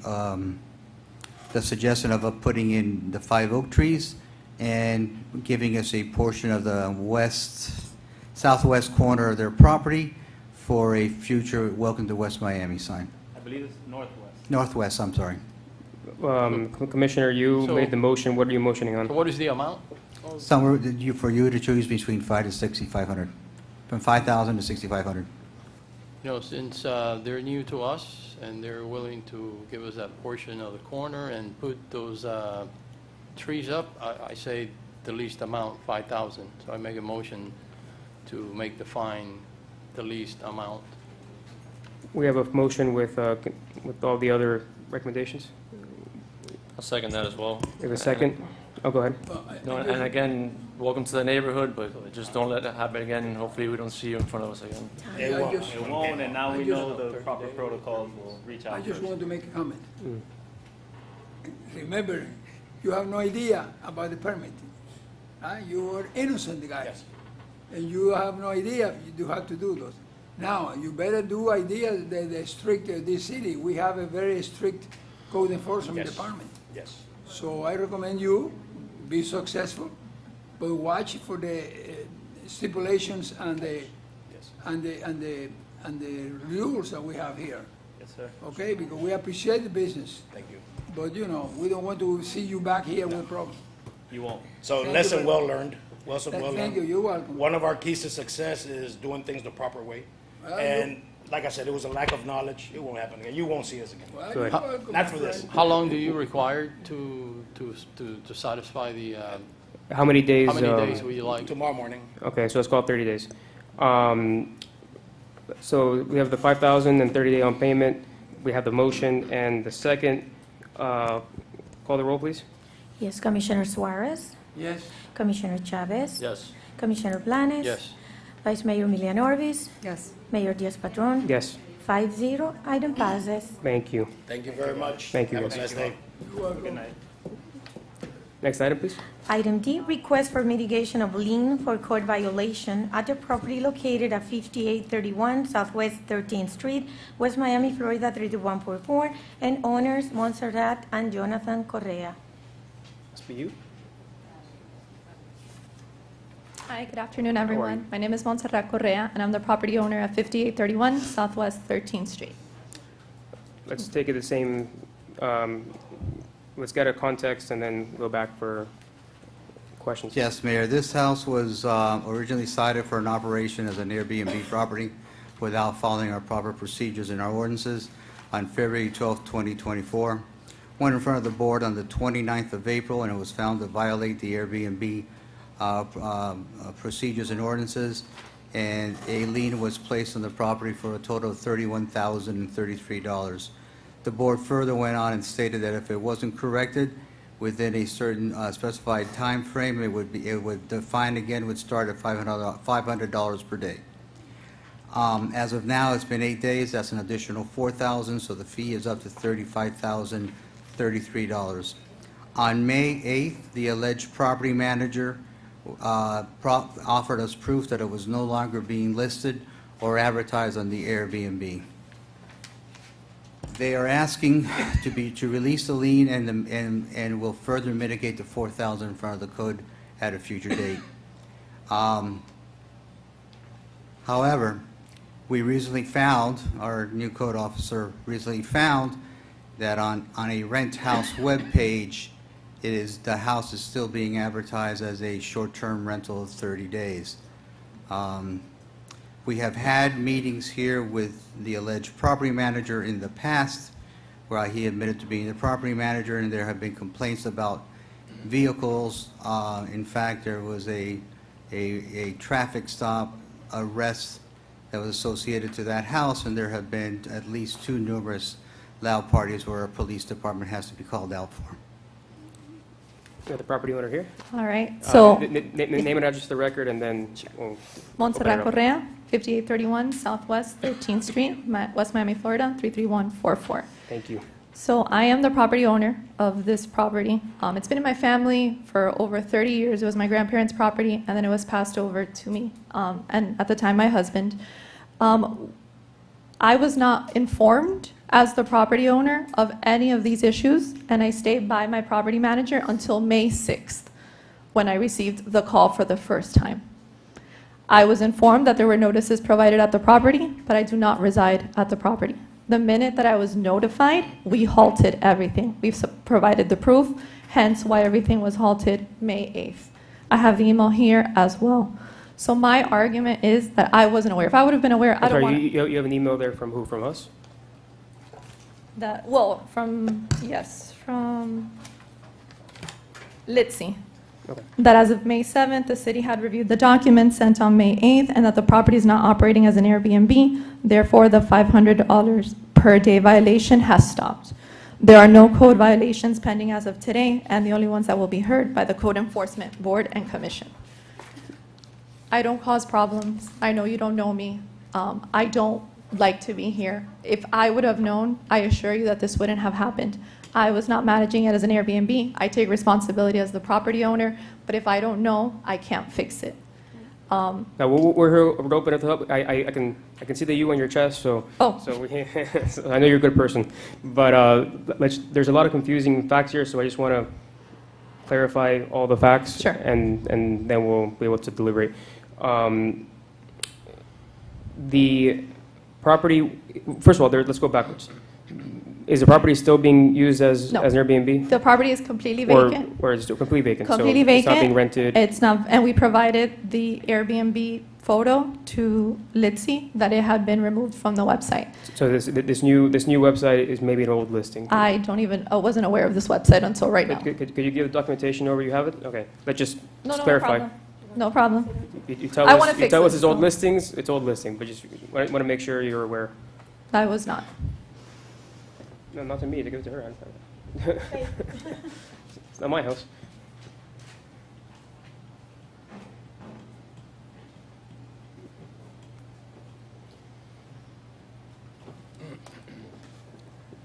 suggestion of putting in the 5 oak trees and giving us a portion of the southwest corner of their property for a future Welcome to West Miami sign. I believe it's northwest. Northwest, I'm sorry. Commissioner, you So- made the motion. What are you motioning on? So what is the amount? Somewhere for you to choose between 5 to 6,500, from 5,000 to 6,500. You know, since they're new to us and they're willing to give us that portion of the corner and put those trees up, I say the least amount, 5,000. So I make a motion to make the fine the least amount. We have a motion with all the other recommendations. I'll second that as well. We have a second? Oh, go ahead. No, and again, welcome to the neighborhood, but just don't let it happen again, and hopefully we don't see you in front of us again. It won't. It won't, and now we know the proper protocols will reach out I just first. want to make a comment. Remember, you have no idea about the permitting. You are innocent guys. Yes. And you have no idea you have to do those. Now, you better do idea the strict, this city, we have a very strict code enforcement Yes. department. Yes. So I recommend you be successful, but watch for the stipulations and the Yes. and the rules that we have here. Yes, sir. Okay, because we appreciate the business, Thank you. but we don't want to see you back here with problems. You won't. So Thank lesson you. well learned. Lesson well learned. Thank you, you're welcome. One of our keys to success is doing things the proper way. Well, And like I said, it was a lack of knowledge. It won't happen again. You won't see us again. Well, Good. you're welcome, Not my for this. friend. How long do you require to satisfy the, How many days? how many days would you like? Tomorrow morning. Okay, so it's called 30 days. So we have the 5,000 and 30-day on payment. We have the motion and the second. Call the roll, please. Yes, Commissioner Suarez, Yes. Commissioner Chavez, Yes. Commissioner Blanes. Yes. Vice Mayor Milian Orvis, Yes. Mayor Diaz-Padrón. Yes, 5-0, item passes. thank you. Thank you very much. Thank you, Have a guys. nice day. You're welcome. Good night. Next item, please. Item D, request for mitigation of lien for code violation at the property located at 5831 Southwest 13th Street, West Miami, Florida 32144, and owners Montserrat and Jonathan Correa. This be you. Hi, good afternoon, are everyone. you? My name is Montserrat Correa, and I'm the property owner at 5831 Southwest 13th Street. Let's take it the same, let's get a context and then go back for questions. Yes, Mayor, this house was originally cited for an operation as an Airbnb property without following our proper procedures and our ordinances on February 12, 2024. Went in front of the board on the 29th of April, and it was found to violate the Airbnb procedures and ordinances, and a lien was placed on the property for a total of $31,033. The board further went on and stated that if it wasn't corrected within a certain specified time frame, the fine again would start at $500 per day. As of now, it's been 8 days. That's an additional $4,000, so the fee is up to $35,033. On May 8th, the alleged property manager offered us proof that it was no longer being listed or advertised on the Airbnb. They are asking to release the lien and will further mitigate the $4,000 in front of the code at a future date. However, we recently found, our new code officer recently found, that on a Rent House webpage, the house is still being advertised as a short-term rental of 30 days. We have had meetings here with the alleged property manager in the past where he admitted to being the property manager, and there have been complaints about vehicles. In fact, there was a traffic stop arrest that was associated to that house, and there have been at least 2 numerous loud parties where a police department has to be called out for. We have the property owner here. All right, so. Name and address to the record, and then we'll Montserrat open it up. Correa, 5831 Southwest 13th Street, West Miami, Florida 33144. Thank you. So I am the property owner of this property. It's been in my family for over 30 years. It was my grandparents' property, and then it was passed over to me, and at the time, my husband. I was not informed as the property owner of any of these issues, and I stayed by my property manager until May 6th, when I received the call for the first time. I was informed that there were notices provided at the property, but I do not reside at the property. The minute that I was notified, we halted everything. We've provided the proof, hence why everything was halted May 8th. I have the email here as well. So my argument is that I wasn't aware. If I would have been aware, I don't want You have an email there from who? From us? that, well, from Litzy. Okay. That as of May 7th, the city had reviewed the documents sent on May 8th, and that the property is not operating as an Airbnb. Therefore, the $500 per day violation has stopped. There are no code violations pending as of today, and the only ones that will be heard by the Code Enforcement Board and Commission. I don't cause problems. I know you don't know me. I don't like to be here. If I would have known, I assure you that this wouldn't have happened. I was not managing it as an Airbnb. I take responsibility as the property owner, but if I don't know, I can't fix it. Now, we're here, we're open to help. I can see the U on your chest, so. Oh. So I know you're a good person. But there's a lot of confusing facts here, so I just want to clarify all the facts. Sure. And then we'll be able to deliberate. The property, first of all, let's go backwards. Is the property still being used as No. an Airbnb? The property is completely vacant. Or is it still completely vacant? Completely So vacant. It's not being rented? It's not, and we provided the Airbnb photo to Litzy that it had been removed from the website. So this new website is maybe an old listing? I wasn't aware of this website until right now. Could you give the documentation over? You have it? Okay. Let's just No clarify. problem. No problem. You tell I us, wanna you fix tell us this, it's old so- listings, it's old listing, but just want to make sure you're aware. I was not. No, not to me, to give it to her. It's not my house.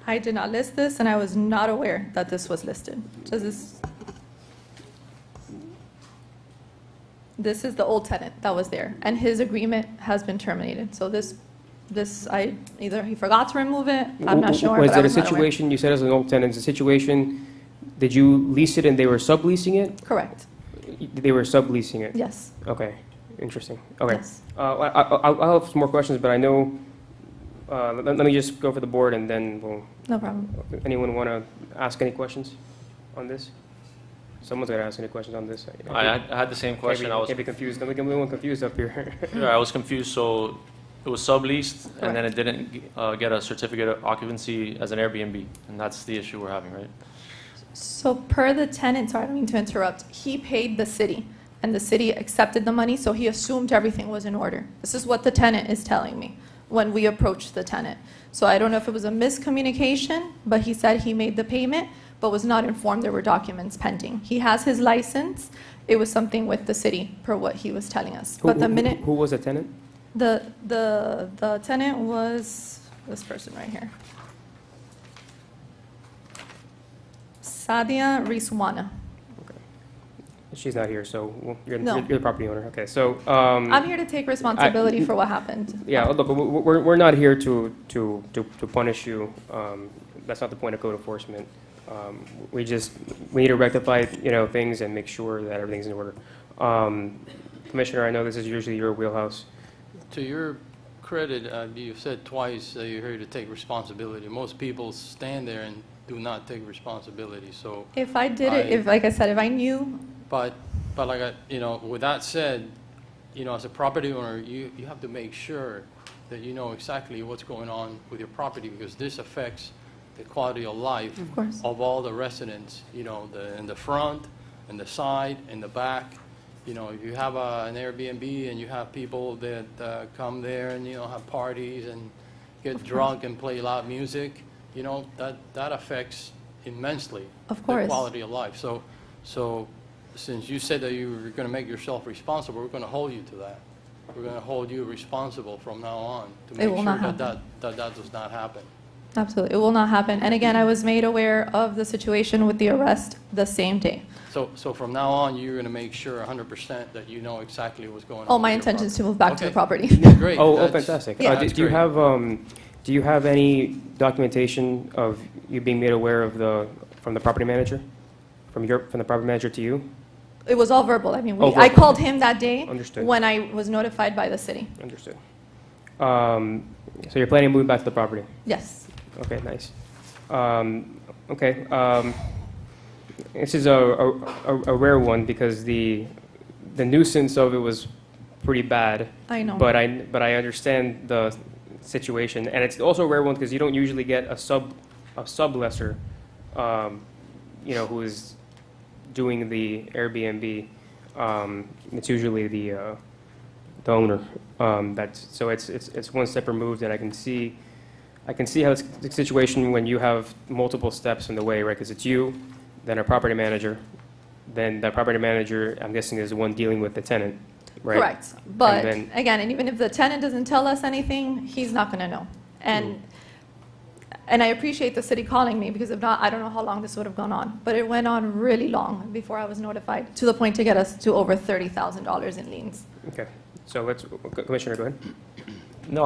I did not list this, and I was not aware that this was listed. Does this? This is the old tenant that was there, and his agreement has been terminated. So either he forgot to remove it, I'm not sure. Was but I it a was not aware. situation, you said as an old tenant, it's a situation, did you lease it and they were subleasing it? Correct. They were subleasing it? Yes. Okay, interesting. Okay. Yes. I'll have some more questions, but I know, let me just go for the board and then we'll. No problem. Anyone want to ask any questions on this? Someone's got to ask any questions on this. I had the same question. Can't be confused. Don't get anyone confused up here. Yeah, I was confused. So it was subleased, and then it didn't get a certificate of occupancy as an Airbnb, and that's the issue we're having, right? So per the tenant, sorry, I don't mean to interrupt, he paid the city, and the city accepted the money, so he assumed everything was in order. This is what the tenant is telling me when we approached the tenant. So I don't know if it was a miscommunication, but he said he made the payment, but was not informed there were documents pending. He has his license. It was something with the city, per what he was telling us. But the minute Who was the tenant? the tenant was this person right here, Sadia Rizwana. She's not here, so you're No. the property owner. Okay, so. I'm here to take responsibility for what happened. Yeah, look, we're not here to punish you. That's not the point of code enforcement. We need to rectify, things and make sure that everything's in order. Commissioner, I know this is usually your wheelhouse. To your credit, you said twice that you're here to take responsibility. Most people stand there and do not take responsibility, so. If I did it, like I said, if I knew. But like, with that said, as a property owner, you have to make sure that you know exactly what's going on with your property, because this affects the quality of life Of course. of all the residents, in the front, in the side, in the back. If you have an Airbnb and you have people that come there and, have parties and get drunk and play loud music, that affects immensely Of course. the quality of life. So since you said that you were going to make yourself responsible, we're going to hold you to that. We're going to hold you responsible from now on to make will sure not that does not happen. Absolutely, it will not happen. And again, I was made aware of the situation with the arrest the same day. So from now on, you're going to make sure 100% that you know exactly what's going on. Oh, my with your intention is to property. move back to the Okay. property. Great. Oh, That's- fantastic. Yeah. that's Do you great. do you have any documentation of you being made aware of from the property manager, from the property manager to you? It was all verbal. I mean, Oh, I verbal. called him that day Understood. when I was notified by the city. Understood. So you're planning on moving back to the property? Yes. Okay, nice. Okay. This is a rare one because the nuisance of it was pretty bad. I know. But I understand the situation, and it's also a rare one because you don't usually get a sublessor, who is doing the Airbnb. It's usually the owner. So it's one step removed, and I can see how it's the situation when you have multiple steps in the way, right? Because it's you, then a property manager, then the property manager, I'm guessing, is the one dealing with the tenant, right? Correct. But then- again, and even if the tenant doesn't tell us anything, he's not going to know. And I appreciate the city calling me, because if not, I don't know how long this would have gone on. But it went on really long before I was notified, to the point to get us to over $30,000 in liens. Okay, so Commissioner, go ahead. No,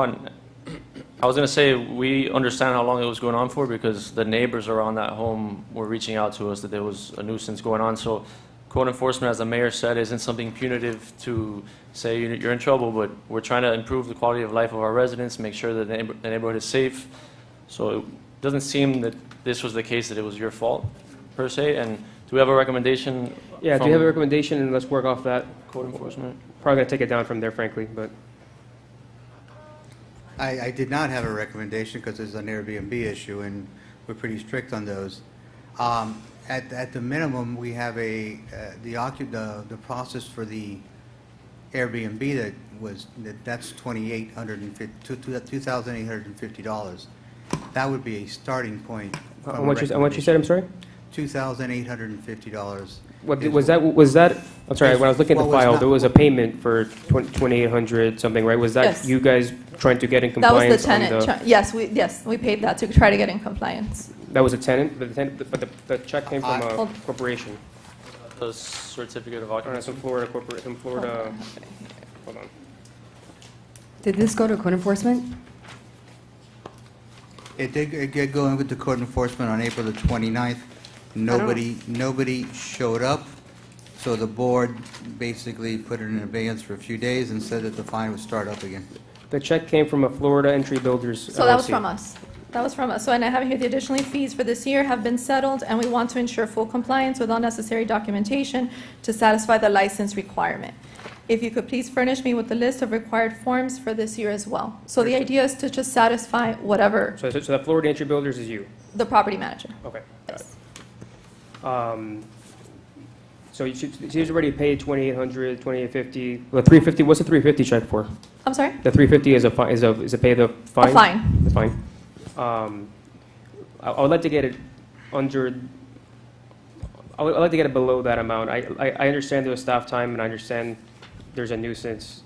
I was going to say, we understand how long it was going on for, because the neighbors around that home were reaching out to us that there was a nuisance going on. So code enforcement, as the mayor said, isn't something punitive to say you're in trouble, but we're trying to improve the quality of life of our residents, make sure that the neighborhood is safe. So it doesn't seem that this was the case, that it was your fault, per se. And do we have a recommendation? Yeah, do you have a recommendation, and let's work off that? Code enforcement? Probably going to take it down from there, frankly, but. I did not have a recommendation because it's an Airbnb issue, and we're pretty strict on those. At the minimum, we have the process for the Airbnb that's $2,850. That would be a starting point. On what you said, I'm sorry? $2,850. Was that, I'm sorry, when I was looking at the file, there was a payment for $2,800 something, right? Was that Yes. you guys trying to get in That was compliance? the tenant. Yes, we paid that to try to get in compliance. That was a tenant, but the check came from a Hold- corporation. the certificate of Some occupancy? Florida corporate, some Florida, hold on. Did this go to code enforcement? It did go into court enforcement on April the 29th. Nobody showed up, so the board basically put it in abeyance for a few days and said that the fine would start up again. The check came from a Florida Entry Builders LLC. So that was from us. That was from us. So, and I have here the additional fees for this year have been settled, and we want to ensure full compliance with all necessary documentation to satisfy the license requirement. If you could please furnish me with the list of required forms for this year as well. So the idea is to just satisfy whatever So the Florida Entry Builders is you? the property manager. Okay, got it. So she's already paid $2,800, $2,850, well, $350, what's the $350 check for? I'm sorry? The $350 is a fine, is a pay the fine? A fine. The fine. I would like to get it under, I would like to get it below that amount. I understand there's staff time, and I understand there's a nuisance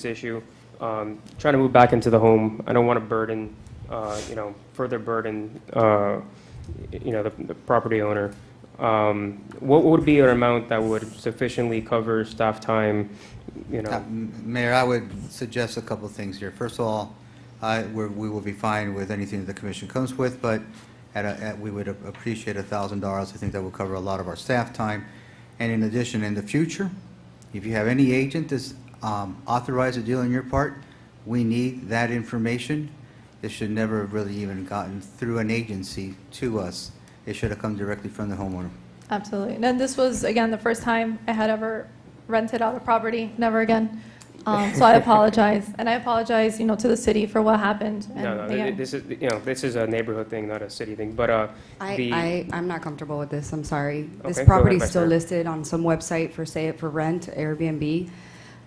issue. Trying to move back into the home, I don't want to burden, further burden, the property owner. What would be an amount that would sufficiently cover staff time, Mayor, I would suggest a couple of things here. First of all, we will be fine with anything that the commission comes with, but we would appreciate $1,000. I think that will cover a lot of our staff time. And in addition, in the future, if you have any agent that's authorized a deal on your part, we need that information. It should never have really even gotten through an agency to us. It should have come directly from the homeowner. Absolutely. And this was, again, the first time I had ever rented out a property, never again. So I apologize. And I apologize, to the city for what happened. And No, again, this is a neighborhood thing, not a city thing, but, I'm not comfortable with this, I'm sorry. This Okay, go property ahead, is still Vice Mayor. listed on some website for rent, Airbnb,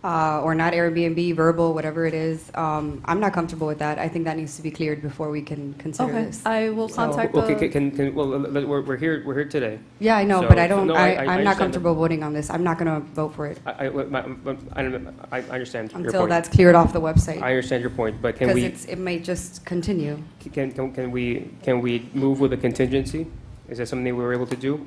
or not Airbnb, Verbal, whatever it is. I'm not comfortable with that. I think that needs to be cleared before we can consider Okay, this. I will So- contact Okay, we're here today. Yeah, I know, So- but I don't, no, I'm understand not that. comfortable voting on this. I'm not going to vote for it I understand your point. until that's cleared off the website. I understand your point, but can we, Because it may just continue. can we move with a contingency? Is that something we were able to do?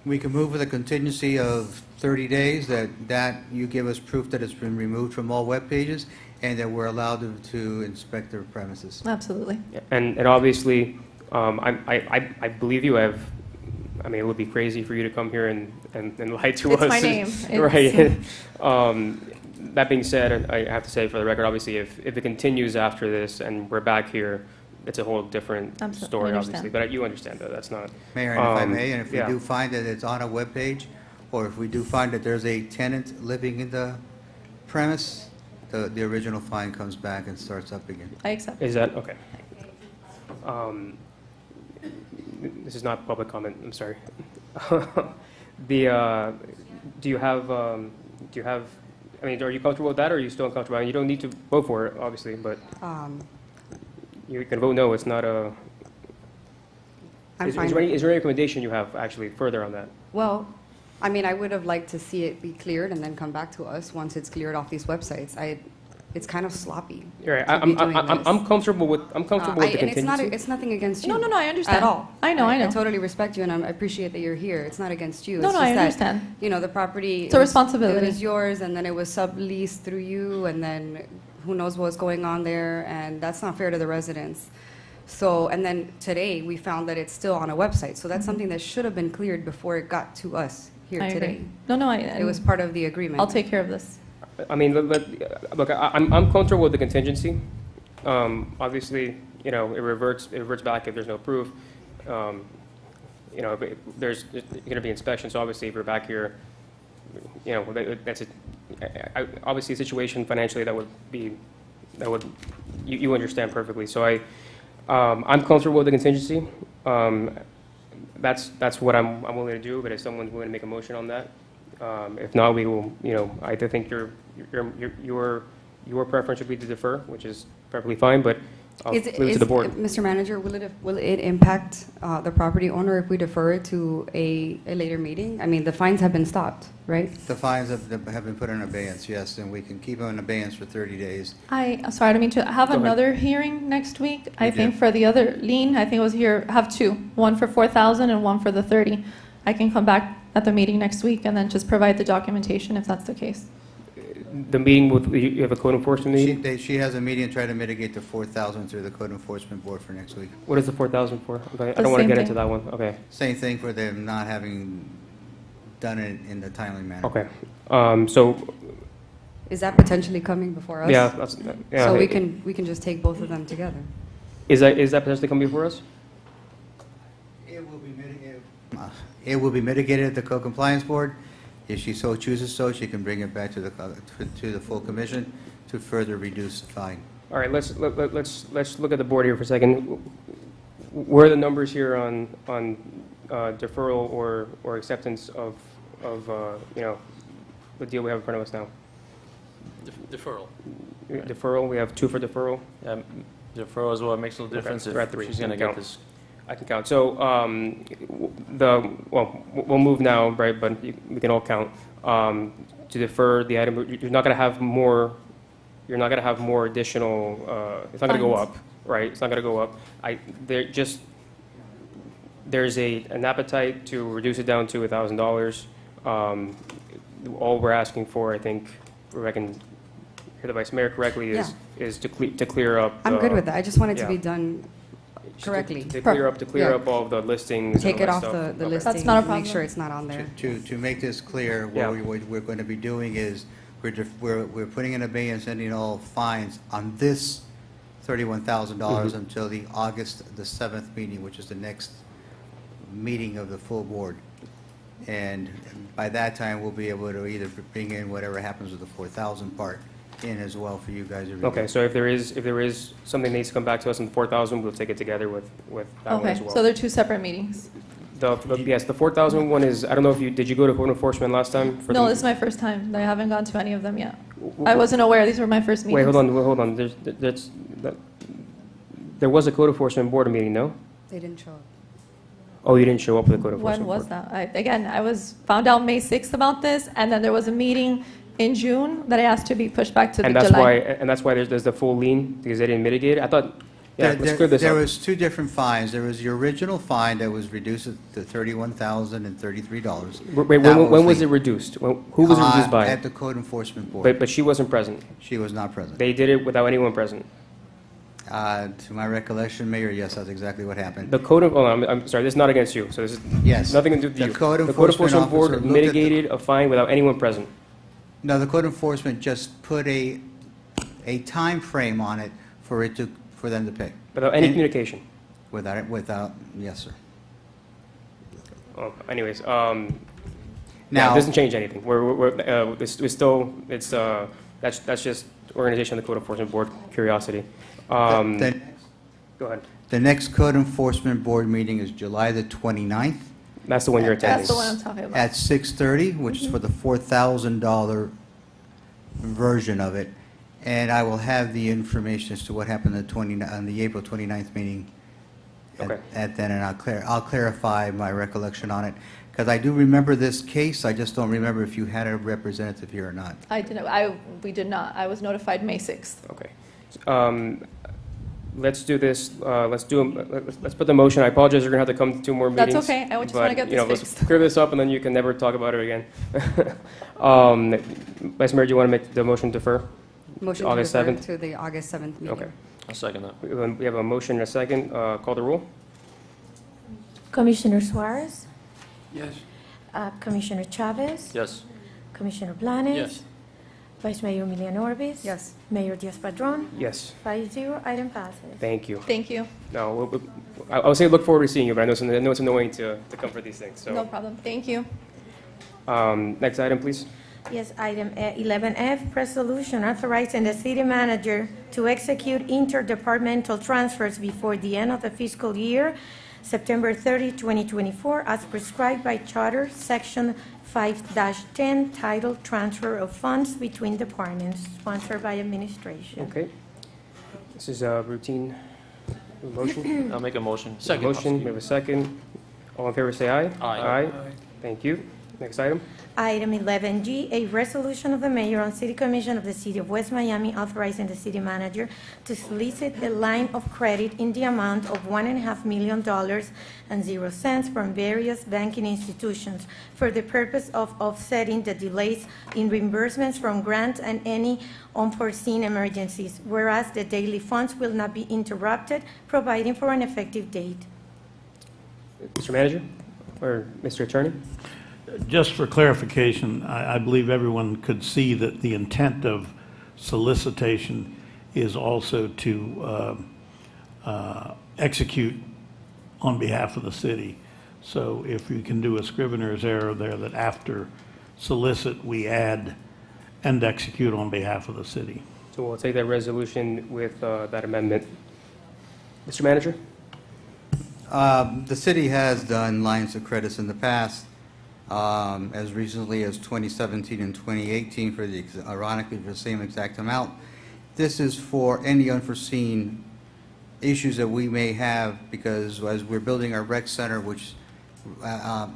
We can move with a contingency of 30 days, that you give us proof that it's been removed from all web pages, and that we're allowed to inspect their premises. absolutely. And obviously, I believe you have, it would be crazy for you to come here and lie to us. It's my name. Right. That being said, I have to say for the record, obviously, if it continues after this and we're back here, it's a whole different Absolutely, story, I obviously. understand. But you understand that, that's not. Mayor, and if I may, and if we yeah. do find that it's on a web page, or if we do find that there's a tenant living in the premise, the original fine comes back and starts up again. I accept. Is that, okay. This is not public comment, I'm sorry. Do you have, are you comfortable with that, or are you still uncomfortable? You don't need to vote for it, obviously, but you can vote no, it's not a. I'm Is fine. there any recommendation you have actually further on that? Well, I would have liked to see it be cleared and then come back to us once it's cleared off these websites. It's kind of sloppy. You're right, to be doing this. I'm comfortable with the And contingency. it's nothing against you. No, I understand. At all. I know. I totally respect you, and I appreciate that you're here. It's not against you. No, It's I just that, understand. the property. It's a responsibility. It was yours, and then it was subleased through you, and then who knows what's going on there, and that's not fair to the residents. So, and then today, we found that it's still on a website, so that's something that should have been cleared before it got to us here I today. agree. No, It was part of the agreement. I'll take care of this. Look, I'm comfortable with the contingency. Obviously, it reverts back if there's no proof. If there's going to be inspections, so obviously if you're back here, that's obviously a situation financially you understand perfectly. So I'm comfortable with the contingency. That's what I'm willing to do, but if someone's willing to make a motion on that, if not, we will, I think your preference would be to defer, which is perfectly fine, but I'll leave it to the board. Mr. Manager, will it impact the property owner if we defer it to a later meeting? The fines have been stopped, right? The fines have been put in abeyance, yes, and we can keep them in abeyance for 30 days. Sorry, I didn't mean to. I have Go ahead. another hearing next week. I You think do. for the other lien, I think it was here, have two. One for 4,000 and one for the 30. I can come back at the meeting next week and then just provide the documentation if that's the case. The meeting with, you have a code enforcement meeting? She has a meeting to try to mitigate the 4,000 through the Code Enforcement Board for next week. What is the 4,000 for? Okay, I The don't want to same get thing. into that one. Okay. Same thing for them not having done it in the timely manner. Okay. So, Is that potentially coming before us? yeah, that's, yeah. So we can just take both of them together. Is that potentially coming before us? It will be mitigated at the Code Compliance Board. If she so chooses so, she can bring it back to the full commission to further reduce the fine. All right, let's look at the board here for a second. Where are the numbers here on deferral or acceptance of you know, the deal we have in front of us now? Deferral. Deferral, we have 2 for deferral. Deferral is what makes no difference we're at if 3. she's going to I can get count. this. I can count. So, we'll move now, right, but we can all count. To defer the item, you're not going to have more additional, it's not going to go Funds. up, right? It's not going to go up. There's an appetite to reduce it down to $1,000. All we're asking for, I think, if I can hear the Vice Mayor correctly, is to clear up. I'm good with that. I just want it to yeah. be done correctly. To clear up all the listings. Take and it all off that stuff. the Okay. listing. That's not a Make problem. sure it's not on there. To make this clear, Yeah. what we're going to be doing is, we're putting in abeyance any and all fines on this $31,000 until the August the 7th meeting, which is the next meeting of the full board. And by that time, we'll be able to either bring in whatever happens with the 4,000 part in as well for you guys to review. Okay, so if there is something that needs to come back to us in the 4,000, we'll take it together with that one Okay, as well. so they're 2 separate meetings. Yes, the 4,000 one is, I don't know if did you go to code enforcement last time? for No, the- this is my first time. I haven't gone to any of them yet. I wasn't aware. These were my first meetings. Wait, hold on. There was a code enforcement board meeting, no? They didn't show up. Oh, you didn't show up for the code When enforcement was board. that? Again, I found out May 6th about this, and then there was a meeting in June that I asked to be pushed back to the And July. that's why there's the full lien, because they didn't mitigate it? I thought, yeah, let's clear this There up. was 2 different fines. There was the original fine that was reduced to $31,033. Wait, That when was the- it reduced? Who was it reduced by? At the Code Enforcement Board. But she wasn't present. She was not present. They did it without anyone present. To my recollection, Mayor, yes, that's exactly what happened. The code of, I'm sorry, this is not against you, so this is Yes. nothing to do with The you. code The code enforcement enforcement board officer looked at the- mitigated a fine without anyone present. No, the Code Enforcement just put a time frame on it for them to pay. Without any And- communication. Without, yes, sir. Oh, anyways, Now- it doesn't change anything. We're still, that's just organization of the code enforcement board, curiosity. The- Go ahead. The next Code Enforcement Board meeting is July the 29th. That's the one you're attending. That's the one I'm talking about. At 6:30, which is for the $4,000 version of it. And I will have the information as to what happened on the April 29th meeting. Okay. At then, and I'll clarify my recollection on it. Because I do remember this case, I just don't remember if you had a representative here or not. We did not. I was notified May 6th. Okay. Let's do this, let's put the motion. I apologize, you're going to have to come to 2 more meetings. That's okay. I just want to but, get you know, this let's fixed. clear this up, and then you can never talk about it again. Vice Mayor, do you want to make the motion defer? Motion to August defer 7th? to the August 7th meeting. Okay. I'll second that. We have a motion and a second. Call the roll. Commissioner Suarez? Yes. Commissioner Chavez? Yes. Commissioner Blanes? Yes. Vice Mayor Milian Orbis? Yes. Mayor Diaz-Padrón? Yes. 5-0, item passes. Thank you. Thank you. No, I would say look forward to seeing you, but I know it's annoying to come for these things. No So, problem. Thank you. next item, please. Yes, item 11F, resolution authorizing the city manager to execute interdepartmental transfers before the end of the fiscal year, September 30, 2024, as prescribed by Charter, Section 5-10, titled Transfer of Funds Between Departments, sponsored by administration. Okay. This is a routine motion. I'll make a motion. Motion, we have a second. All in favor, say aye. Aye. Thank you. Next item. Item 11G, a resolution of the mayor and city commission of the city of West Miami authorizing the city manager to solicit a line of credit in the amount of $1.5 million and 0 cents from various banking institutions for the purpose of offsetting the delays in reimbursements from grants and any unforeseen emergencies, whereas the daily funds will not be interrupted, providing for an effective date. Mr. Manager or Mr. Attorney? Just for clarification, I believe everyone could see that the intent of solicitation is also to execute on behalf of the city. So if you can do a scrivener's error there, that after solicit, we add and execute on behalf of the city. So we'll take that resolution with that amendment. Mr. Manager? The city has done lines of credits in the past, as recently as 2017 and 2018 for the, ironically, for the same exact amount. This is for any unforeseen issues that we may have, because as we're building our rec center, which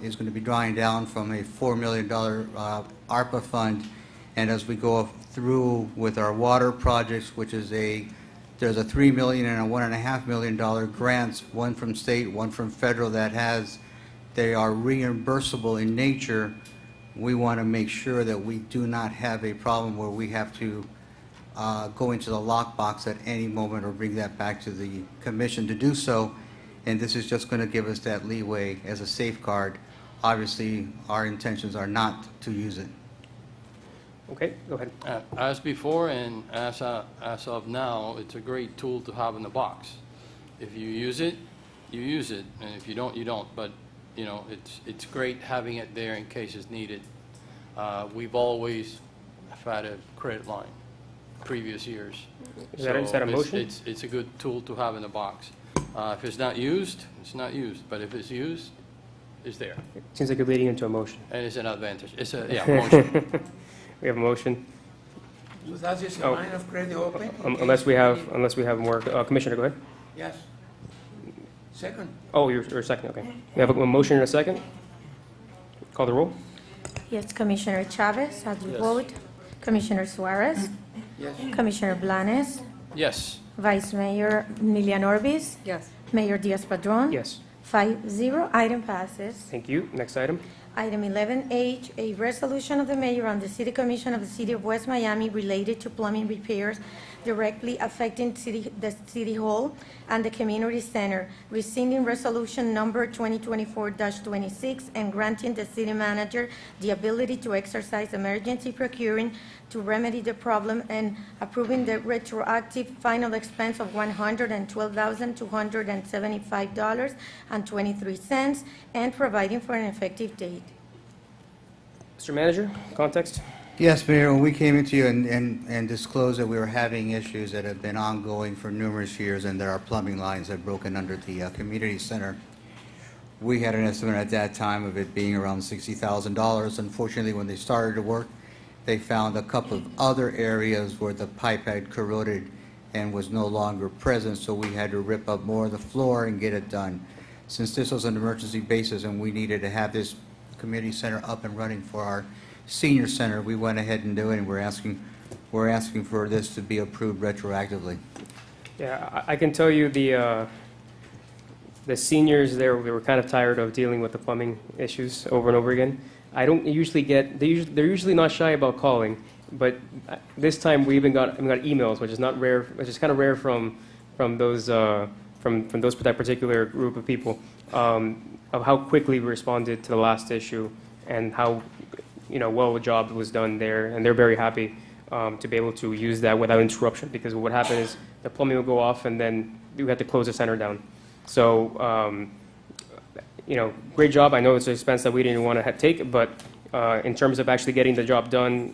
is going to be drawing down from a $4 million ARPA fund, and as we go through with our water projects, which is there's a $3 million and a $1.5 million grants, one from state, one from federal, they are reimbursable in nature. We want to make sure that we do not have a problem where we have to go into the lockbox at any moment or bring that back to the commission to do so. And this is just going to give us that leeway as a safeguard. Obviously, our intentions are not to use it. Okay, go ahead. As before and as of now, it's a great tool to have in the box. If you use it, you use it, and if you don't, you don't. But you know, it's great having it there in case it's needed. We've always had a credit line previous years. Is that a motion? It's a good tool to have in the box. If it's not used, it's not used. But if it's used, it's there. Seems like you're leading into a motion. And it's an advantage. It's a motion. We have a motion. Was that just a line of credit open? Unless we have more. Commissioner, go ahead. Yes. Second. Oh, you're second, okay. We have a motion and a second. Call the roll. Yes, Commissioner Chavez, how do you Yes. vote? Commissioner Suarez? Yes. Commissioner Blanes? Yes. Vice Mayor Milian Orbis? Yes. Mayor Diaz-Padrón? Yes. 5-0, item passes. Thank you. Next item. Item 11H, a resolution of the mayor and the city commission of the city of West Miami related to plumbing repairs directly affecting the city hall and the community center, rescinding resolution number 2024-26 and granting the city manager the ability to exercise emergency procuring to remedy the problem, and approving the retroactive final expense of $112,275.23 and providing for an effective date. Mr. Manager, context? Yes, Mayor, when we came into you and disclosed that we were having issues that have been ongoing for numerous years and that our plumbing lines had broken under the community center, we had an estimate at that time of it being around $60,000. Unfortunately, when they started to work, they found a couple of other areas where the pipe had corroded and was no longer present, so we had to rip up more of the floor and get it done. Since this was an emergency basis and we needed to have this community center up and running for our senior center, we went ahead and do it, and we're asking for this to be approved retroactively. Yeah, I can tell you the seniors there, we were kind of tired of dealing with the plumbing issues over and over again. I don't usually get, they're usually not shy about calling, but this time we even got emails, which is not rare, which is kind of rare from those that particular group of people, of how quickly we responded to the last issue and how well the job was done there, and they're very happy to be able to use that without interruption, because what happened is the plumbing will go off and then we had to close the center down. So great job. I know it's an expense that we didn't want to take, but in terms of actually getting the job done,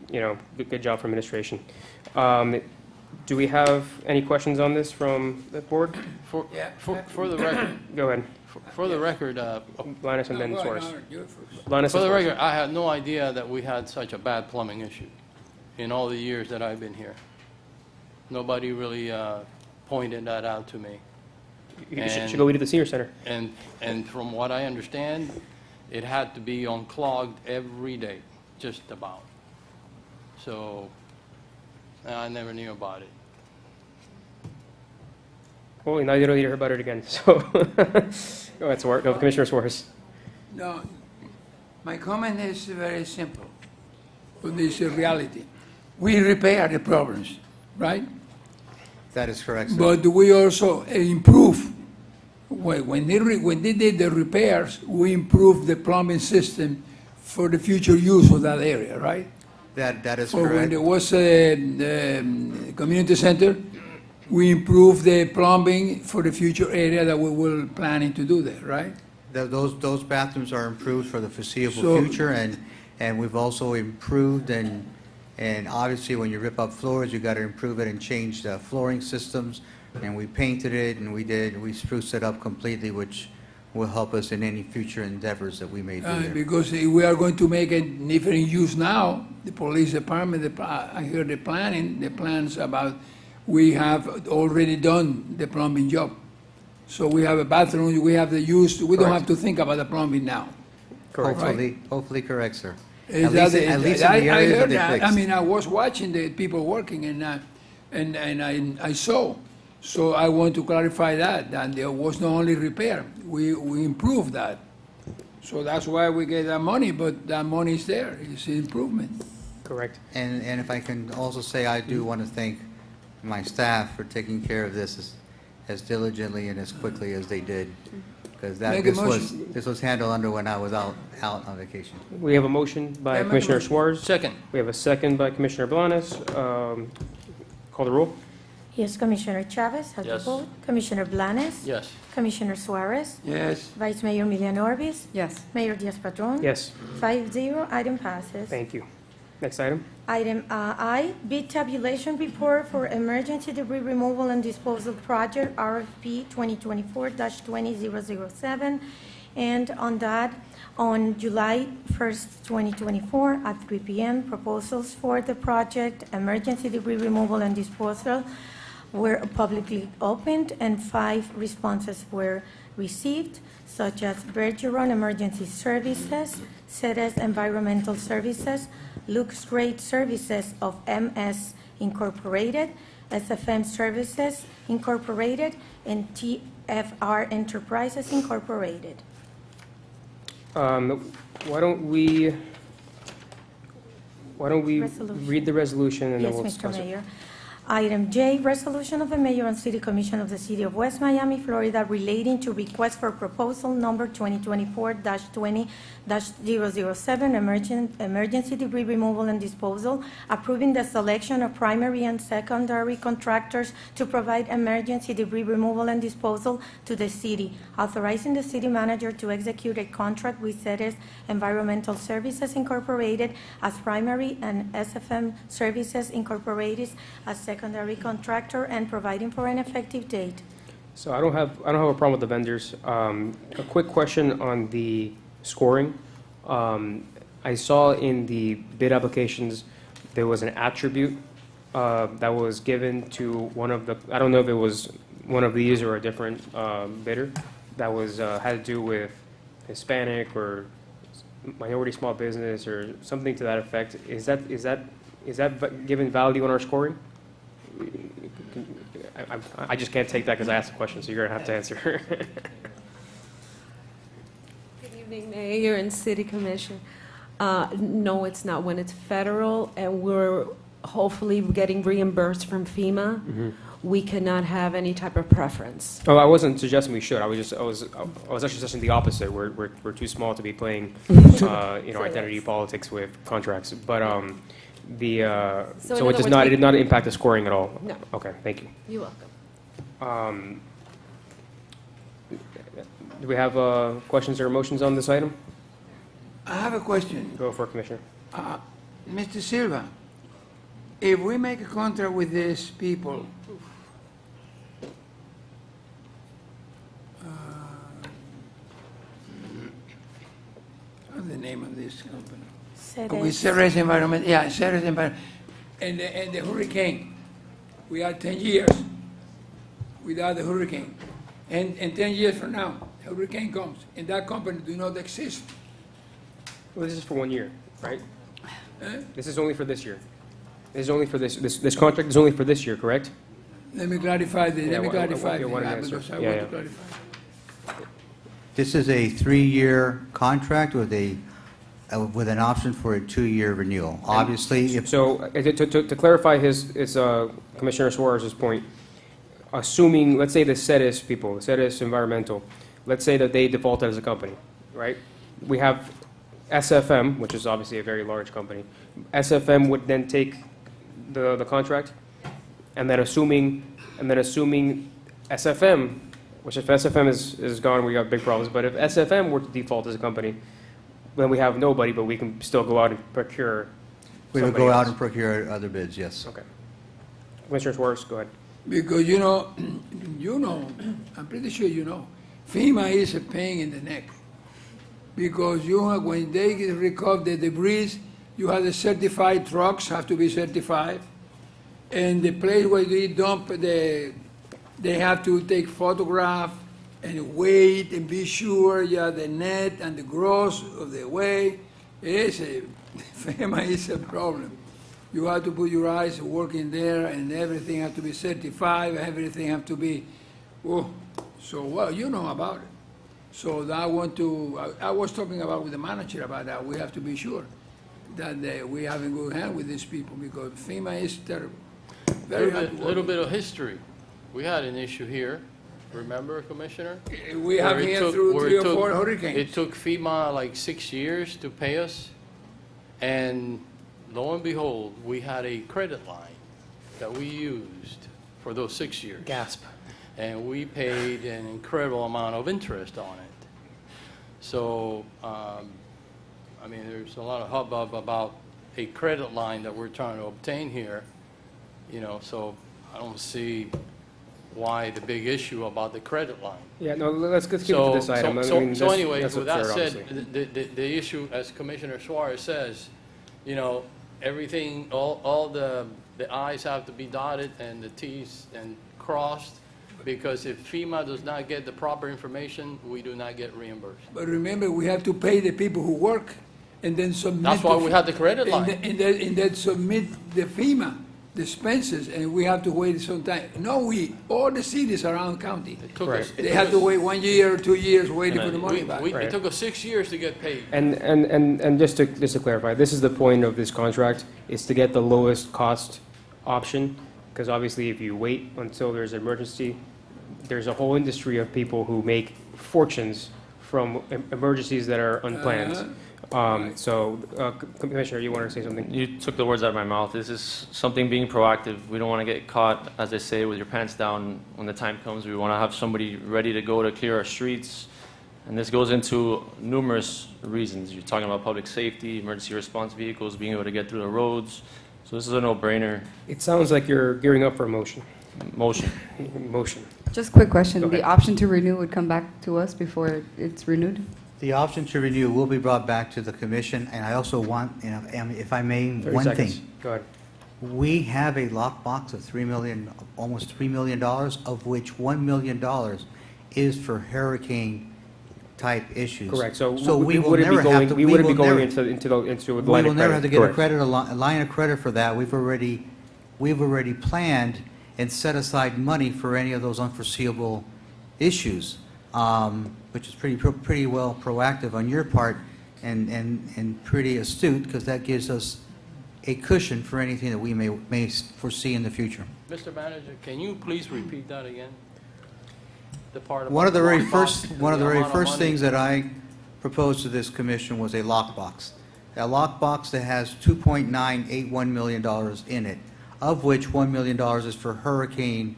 good job for administration. Do we have any questions on this from the board? For the record. Go ahead. For the record. Linus and then Suarez. For the record, I had no idea that we had such a bad plumbing issue in all the years that I've been here. Nobody really pointed that out to me. You should go to the senior center. And from what I understand, it had to be unclogged every day, just about. So I never knew about it. Well, now you don't need to hear about it again, so. Go ahead, Commissioner Suarez. No, my comment is very simple. But this is reality. We repair the problems, right? That is correct, sir. But we also improve. When they did the repairs, we improved the plumbing system for the future use of that area, right? That is Or when correct. there was the community center, we improved the plumbing for the future area that we were planning to do there, right? Those bathrooms are improved for the foreseeable So- future, and we've also improved, and obviously, when you rip up floors, you got to improve it and change the flooring systems, and we painted it, and we spruced it up completely, which will help us in any future endeavors that we may do there. Because we are going to make a different use now. The police department, I heard the plans about, we have already done the plumbing job. So we have a bathroom, we have the use, we don't have to think about the plumbing now. Hopefully correct, sir. Is At that least in the I areas that heard they that. fixed. I mean, I was watching the people working, and I saw. So I want to clarify that there was not only repair, we improved that. So that's why we get that money, but that money is there, it's improvement. Correct. And if I can also say, I do want to thank my staff for taking care of this as diligently and as quickly as they did, because Make a motion. this was handled under when I was out on vacation. We have a motion by Yeah, make a Commissioner motion. Suarez. Second. We have a second by Commissioner Blanes. Call the roll. Yes, Commissioner Chavez, how do you Yes. vote? Commissioner Blanes? Yes. Commissioner Suarez? Yes. Vice Mayor Milian Orbis? Yes. Mayor Diaz-Padrón? Yes. 5-0, item passes. Thank you. Next item. Item I, bid tabulation report for emergency debris removal and disposal project, RFP 2024-20007. And on that, on July 1st, 2024, at 3 p.m., proposals for the project, emergency debris removal and disposal, were publicly opened, and 5 responses were received, such as Bergeron Emergency Services, CEDES Environmental Services, Luke's Grade Services of MS Incorporated, SFM Services Incorporated, and TFR Enterprises Incorporated. Why don't we Resolution. read the resolution and then Yes, we'll Mr. discuss it? Mayor. Item J, resolution of the mayor and city commission of the city of West Miami, Florida, relating to request for proposal number 2024-20-007, emergency debris removal and disposal, approving the selection of primary and secondary contractors to provide emergency debris removal and disposal to the city, authorizing the city manager to execute a contract with CEDES Environmental Services Incorporated as primary and SFM Services Incorporated as secondary contractor, and providing for an effective date. So I don't have a problem with the vendors. A quick question on the scoring. I saw in the bid applications, there was an attribute that was given to one of the, I don't know if it was one of these or a different bidder, that was, had to do with Hispanic or minority small business or something to that effect. Is that given value on our scoring? I just can't take that because I asked the question, so you're going to have to answer. Good evening, Mayor and City Commission. No, it's not. When it's federal and we're hopefully getting reimbursed from FEMA, we cannot have any type of preference. Oh, I wasn't suggesting we should. I was actually suggesting the opposite. We're too small to be playing, identity politics with contracts. But so it did not impact the scoring at all. No. Okay, thank you. You're welcome. Do we have questions or motions on this item? I have a question. Go for it, Commissioner. Mr. Silva, if we make a contract with these people, what's the name of this company? With CEDES Environment, yeah, CEDES Environment, and the hurricane, we are 10 years without the hurricane, and 10 years from now, the hurricane comes, and that company do not exist. Well, this is for 1 year, right? Eh? This is only for this year. This is only for this contract is only for this year, correct? Let me clarify this, Yeah, let me clarify yeah, this, one answer. because I Yeah, want yeah. to clarify. This is a 3-year contract with with an option for a 2-year renewal. Obviously, if... So, to clarify Commissioner Suarez's point, assuming, let's say the SEDIS people, the SEDIS Environmental, let's say that they defaulted as a company, right? We have SFM, which is obviously a very large company. SFM would then take the contract, and then assuming SFM, which if SFM is gone, we have big problems, but if SFM were to default as a company, then we have nobody, but we can still go out and procure We would somebody go out else. and procure other bids, yes. Okay. Commissioner Suarez, go ahead. Because, I'm pretty sure you know, FEMA is a pain in the neck. Because when they recover the debris, you have the certified trucks have to be certified. And the place where they dump, they have to take photograph and wait and be sure, the net and the gross of the way. FEMA is a problem. You have to put your eyes working there, and everything has to be certified, everything has to be, you know about it. So I was talking about with the manager about that. We have to be sure that we have a good hand with these people, because FEMA is terrible. Very hard to work Little with. bit of history. We had an issue here, remember, Commissioner? We have Where it here took- through where 3 it or took- 4 hurricanes. It took FEMA like 6 years to pay us, and lo and behold, we had a credit line that we used for those 6 years. Gasp. And we paid an incredible amount of interest on it. So, there's a lot of hubbub about a credit line that we're trying to obtain here, so I don't see why the big issue about the credit line. Yeah, no, let's keep it to this item. So that's anyway, with that absurd, said, obviously. the issue, as Commissioner Suarez says, everything, all the I's have to be dotted and the T's and crossed, because if FEMA does not get the proper information, we do not get reimbursed. But remember, we have to pay the people who work and then submit. That's why we had the credit line. And then submit the FEMA, the expenses, and we have to wait some time. No, all the cities around county, they have to wait 1 year or 2 years waiting for the money back. It took us 6 years to get paid. And just to clarify, this is the point of this contract, is to get the lowest cost option, because obviously if you wait until there's an emergency, there's a whole industry of people who make fortunes from emergencies that are unplanned. Commissioner, you wanted to say something? You took the words out of my mouth. This is something being proactive. We don't want to get caught, as they say, with your pants down when the time comes. We want to have somebody ready to go to clear our streets. And this goes into numerous reasons. You're talking about public safety, emergency response vehicles, being able to get through the roads. So this is a no-brainer. It sounds like you're gearing up for a motion. Motion. Motion. Just a quick question. Go The ahead. option to renew would come back to us before it's renewed? The option to renew will be brought back to the commission, and I also want, if I may, 30 one seconds. thing. Go ahead. We have a lockbox of almost $3 million, of which $1 million is for hurricane-type issues. Correct. So we will wouldn't be never have going, to. we wouldn't be will going never- into the line of credit. We will never have to get Correct. a line of credit for that. We've already planned and set aside money for any of those unforeseeable issues, which is pretty well proactive on your part and pretty astute, because that gives us a cushion for anything that we may foresee in the future. Mr. Manager, can you please repeat that again? The part One of the very about first, lockbox, one of the very amount first money. things that I proposed to this commission was a lockbox. A lockbox that has $2.981 million in it, of which $1 million is for hurricane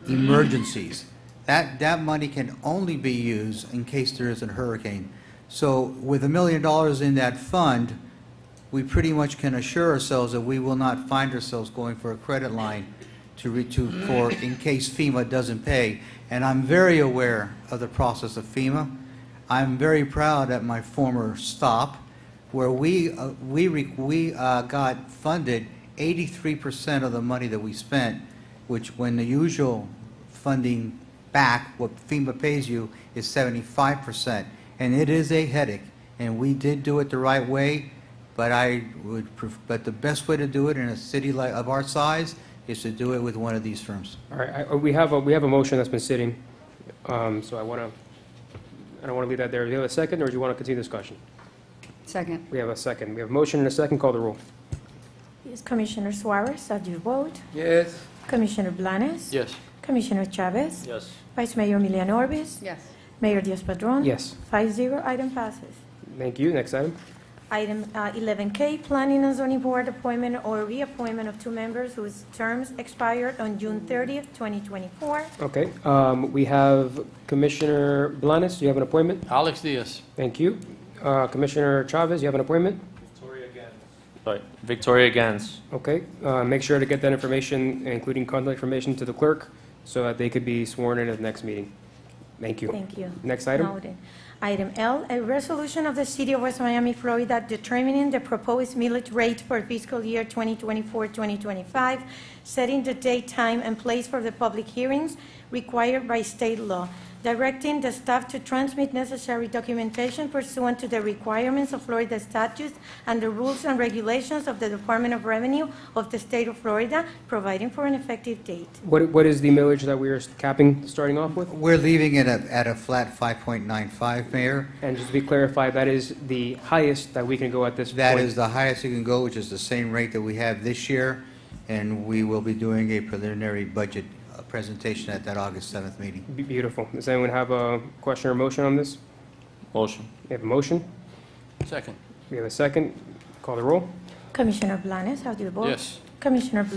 emergencies. That money can only be used in case there is a hurricane. So with $1 million in that fund, we pretty much can assure ourselves that we will not find ourselves going for a credit line for in case FEMA doesn't pay. And I'm very aware of the process of FEMA. I'm very proud at my former stop, where we got funded 83% of the money that we spent, which when the usual funding back, what FEMA pays you, is 75%. And it is a headache. and we did do it the right way, but but the best way to do it in a city of our size is to do it with one of these firms. All right, we have a motion that's been sitting, so I don't want to leave that there. Do you have a second, or do you want to continue discussion? Second. We have a second. We have a motion and a second. Call the roll. Yes, Commissioner Suarez, how do you vote? Yes. Commissioner Blanes? Yes. Commissioner Chavez? Yes. Vice Mayor Milian Orbis? Yes. Mayor Diaz-Padrón? Yes. 5-0, item passes. Thank you. Next item. Item 11K, Planning and Zoning Board appointment or reappointment of two members whose terms expired on June 30th, 2024. Okay, we have Commissioner Blanes, do you have an appointment? Alex Diaz. Thank you. Commissioner Chavez, you have an appointment? Sorry, Victoria Gans. Okay, make sure to get that information, including contact information, to the clerk so that they could be sworn in at the next meeting. Thank you. Thank you. Next item. Noted. Item L, a resolution of the City of West Miami, Florida, determining the proposed millage rate for fiscal year 2024-2025, setting the date, time, and place for the public hearings required by state law, directing the staff to transmit necessary documentation pursuant to the requirements of Florida statutes and the rules and regulations of the Department of Revenue of the State of Florida, providing for an effective date. What is the millage that we are capping, starting off with? We're leaving it at a flat 5.95, Mayor. And just to be clarified, that is the highest that we can go at this point? That is the highest you can go, which is the same rate that we have this year, and we will be doing a preliminary budget presentation at that August 7th meeting. Beautiful. Does anyone have a question or motion on this? Motion. We have a motion. Second. We have a second. Call the roll. Commissioner Blanes, how do you vote? Yes. Commissioner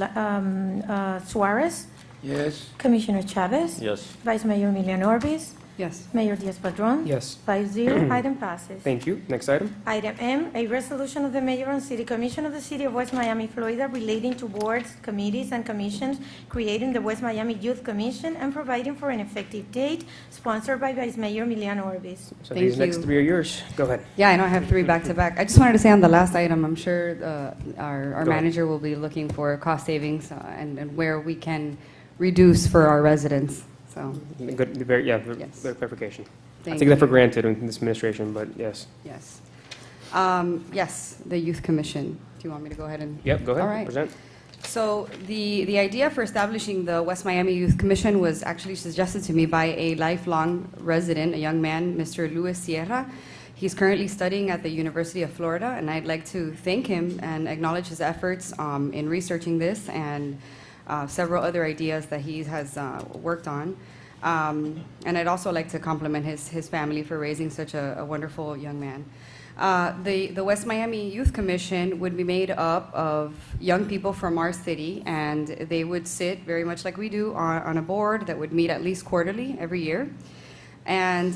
Suarez? Yes. Commissioner Chavez? Yes. Vice Mayor Milian Orbis? Yes. Mayor Diaz-Padrón? Yes. 5-0, item passes. Thank you. Next item. Item M, a resolution of the Mayor and City Commission of the City of West Miami, Florida, relating to boards, committees, and commissions, creating the West Miami Youth Commission, and providing for an effective date, sponsored by Vice Mayor Milian Orbis. So Thank these next you. 3 are yours. Go ahead. Yeah, I know I have three back-to-back. I just wanted to say on the last item, I'm sure our Go ahead. manager will be looking for cost savings and where we can reduce for our residents, so. Good, Yes. good clarification. I Thank take that for you. granted in this administration, but yes. Yes. Yes, the Youth Commission. Do you want me to go ahead and? Yep, go ahead. All right. Present. So the idea for establishing the West Miami Youth Commission was actually suggested to me by a lifelong resident, a young man, Mr. Luis Sierra. He's currently studying at the University of Florida, and I'd like to thank him and acknowledge his efforts in researching this and several other ideas that he has worked on. And I'd also like to compliment his family for raising such a wonderful young man. The West Miami Youth Commission would be made up of young people from our city, and they would sit very much like we do on a board that would meet at least quarterly every year, and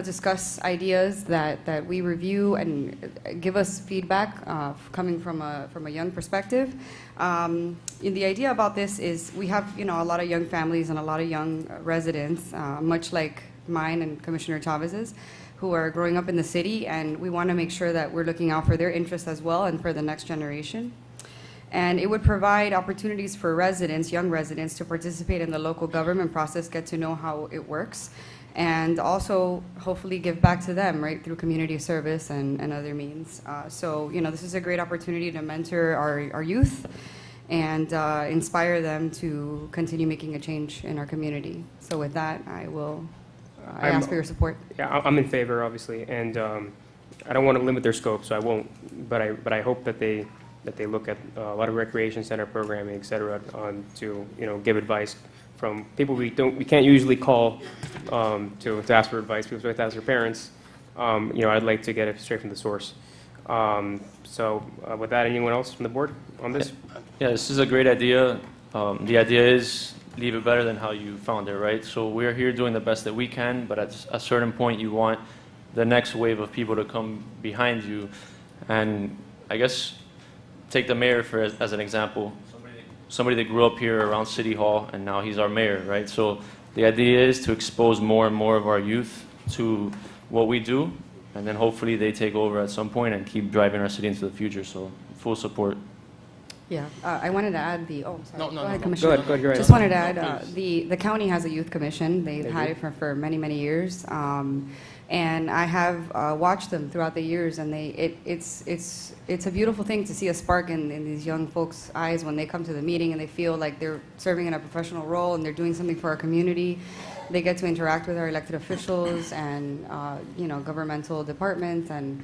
discuss ideas that we review and give us feedback coming from a young perspective. The idea about this is we have a lot of young families and a lot of young residents, much like mine and Commissioner Chavez's, who are growing up in the city, and we want to make sure that we're looking out for their interests as well and for the next generation. And it would provide opportunities for residents, young residents, to participate in the local government process, get to know how it works, and also hopefully give back to them, right, through community service and other means. So, this is a great opportunity to mentor our youth and inspire them to continue making a change in our community. So with that, I ask for your support. Yeah, I'm in favor, obviously, and I don't want to limit their scope, so I won't. But I hope that they look at a lot of recreation center programming, et cetera, to give advice from people we can't usually call to ask for advice. People have to ask their parents. I'd like to get it straight from the source. So with that, anyone else from the board on this? Yeah, this is a great idea. The idea is leave it better than how you found it, right? So we're here doing the best that we can, but at a certain point you want the next wave of people to come behind you. And I guess take the mayor as an example. Somebody that grew up here around City Hall, and now he's our mayor, right? So the idea is to expose more and more of our youth to what we do, and then hopefully they take over at some point and keep driving our city into the future. So full support. Yeah, I wanted to add the, oh, sorry. No, no, Go ahead, no. Commissioner. Go ahead, you're right. Just wanted to add, No, please. the county has a youth commission. They've They had do? it for many, many years. And I have watched them throughout the years, and it's a beautiful thing to see a spark in these young folks' eyes when they come to the meeting and they feel like they're serving in a professional role and they're doing something for our community. They get to interact with our elected officials and, governmental departments, and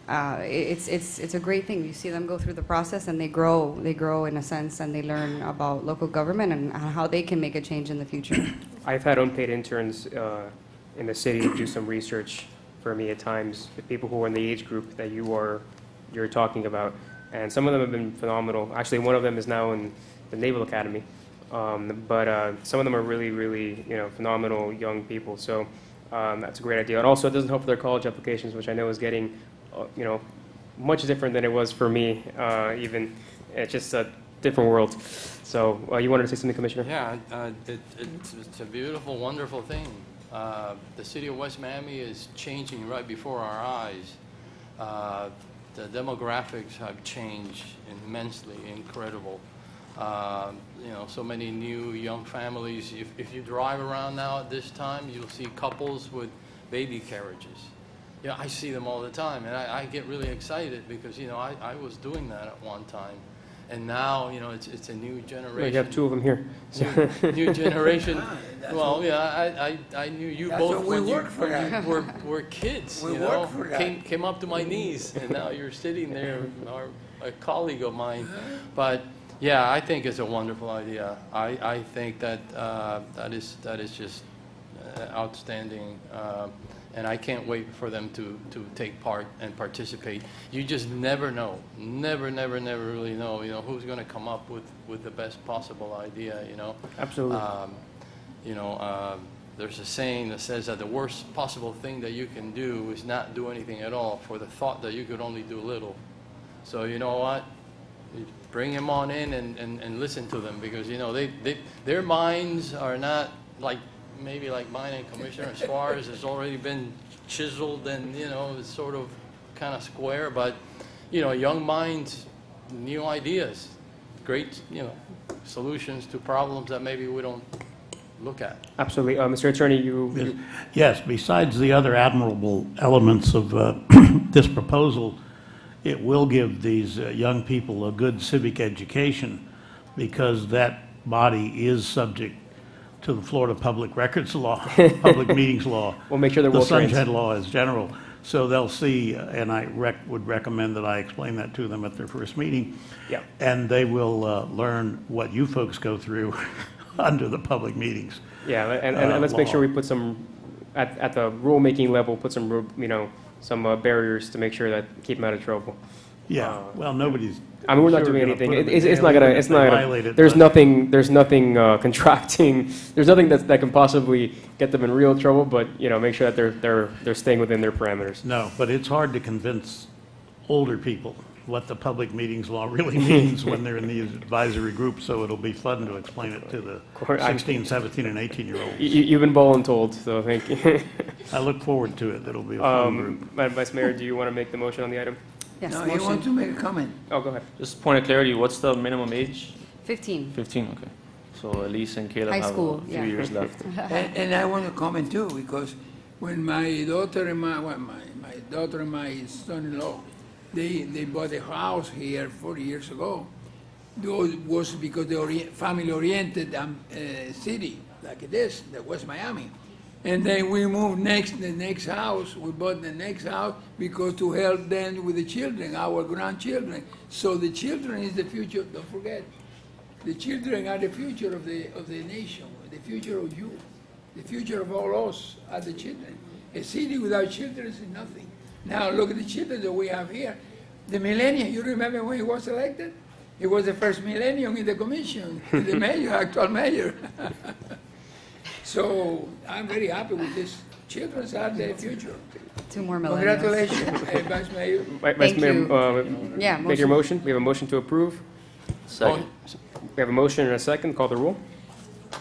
it's a great thing. You see them go through the process and they grow in a sense, and they learn about local government and how they can make a change in the future. I've had unpaid interns in the city do some research for me at times, the people who are in the age group that you're talking about, and some of them have been phenomenal. Actually, one of them is now in the Naval Academy, but some of them are really, really, phenomenal young people. So that's a great idea. And also, it doesn't help their college applications, which I know is getting, much different than it was for me. Even it's just a different world. So you wanted to say something, Commissioner? Yeah, it's a beautiful, wonderful thing. The city of West Miami is changing right before our eyes. The demographics have changed immensely, incredible. So many new young families. If you drive around now at this time, you'll see couples with baby carriages. Yeah, I see them all the time, and I get really excited because, I was doing that at one time. And now, it's a new generation. Well, you have two of them here. New generation. Well, yeah, I knew you That's both what we when work for that. you were kids. We work for that. Came up to my knees, and now you're sitting there, a colleague of mine. But yeah, I think it's a wonderful idea. I think that that is just outstanding. And I can't wait for them to take part and participate. You just never know, never really know, who's going to come up with the best possible idea, Absolutely. There's a saying that says that the worst possible thing that you can do is not do anything at all for the thought that you could only do little. So you know what? You bring them on in and listen to them, because, their minds are not maybe like mine and Commissioner Suarez has already been chiseled and, it's sort of kind of square, but, young minds, new ideas, great, solutions to problems that maybe we don't look at. Absolutely. Mr. Attorney, you... Yes, besides the other admirable elements of this proposal, it will give these young people a good civic education, because that body is subject to the Florida Public Records Law, Public Meetings Law. We'll make sure they're the well-trained. Sunshine Law is general. So they'll see, and I would recommend that I explain that to them at their first meeting. Yeah. And they will learn what you folks go through under the public meetings. Yeah, and let's make sure we put some, at the rulemaking level, put some, some barriers to make sure that keep them out of trouble. Yeah, well, nobody's. I mean, we're not sure doing gonna anything. put them in It's jail not gonna. even if It's they not violate gonna. it, There's but- nothing. There's nothing contracting. There's nothing that can possibly get them in real trouble. But make sure that they're staying within their parameters. No, but it's hard to convince older people what the public meetings law really means when they're in the advisory group, so it'll be fun to explain it to the 16, 17, and 18-year-olds. You've been voluntold, so thank you. I look forward to it. It'll be a fun group. Madam Vice Mayor, do you want to make the motion on the item? Yes, No, you want to make a comment? Oh, go ahead. Just point of clarity, what's the minimum age? 15. 15, okay. So Elise and Caleb High have school, a few yeah. years left. And I want to comment too, because when my daughter and my daughter and my son-in-law, they bought a house here 40 years ago. Those was because the family-oriented city, like it is, the West Miami. And then we moved the next house, we bought the next house because to help them with the children, our grandchildren. So the children is the future, don't forget. The children are the future of the nation, the future of you, the future of all us are the children. A city without children is nothing. Now look at the children that we have here. The millennium, you remember when he was elected? He was the first millennium in the commission, the mayor, actual mayor. So I'm very happy with this. Children are the future. 2 more millennials. Congratulations, Vice Mayor. Vice Mayor, Yeah, make your motion. We have a motion to approve. Second. We have a motion and a second. Call the roll.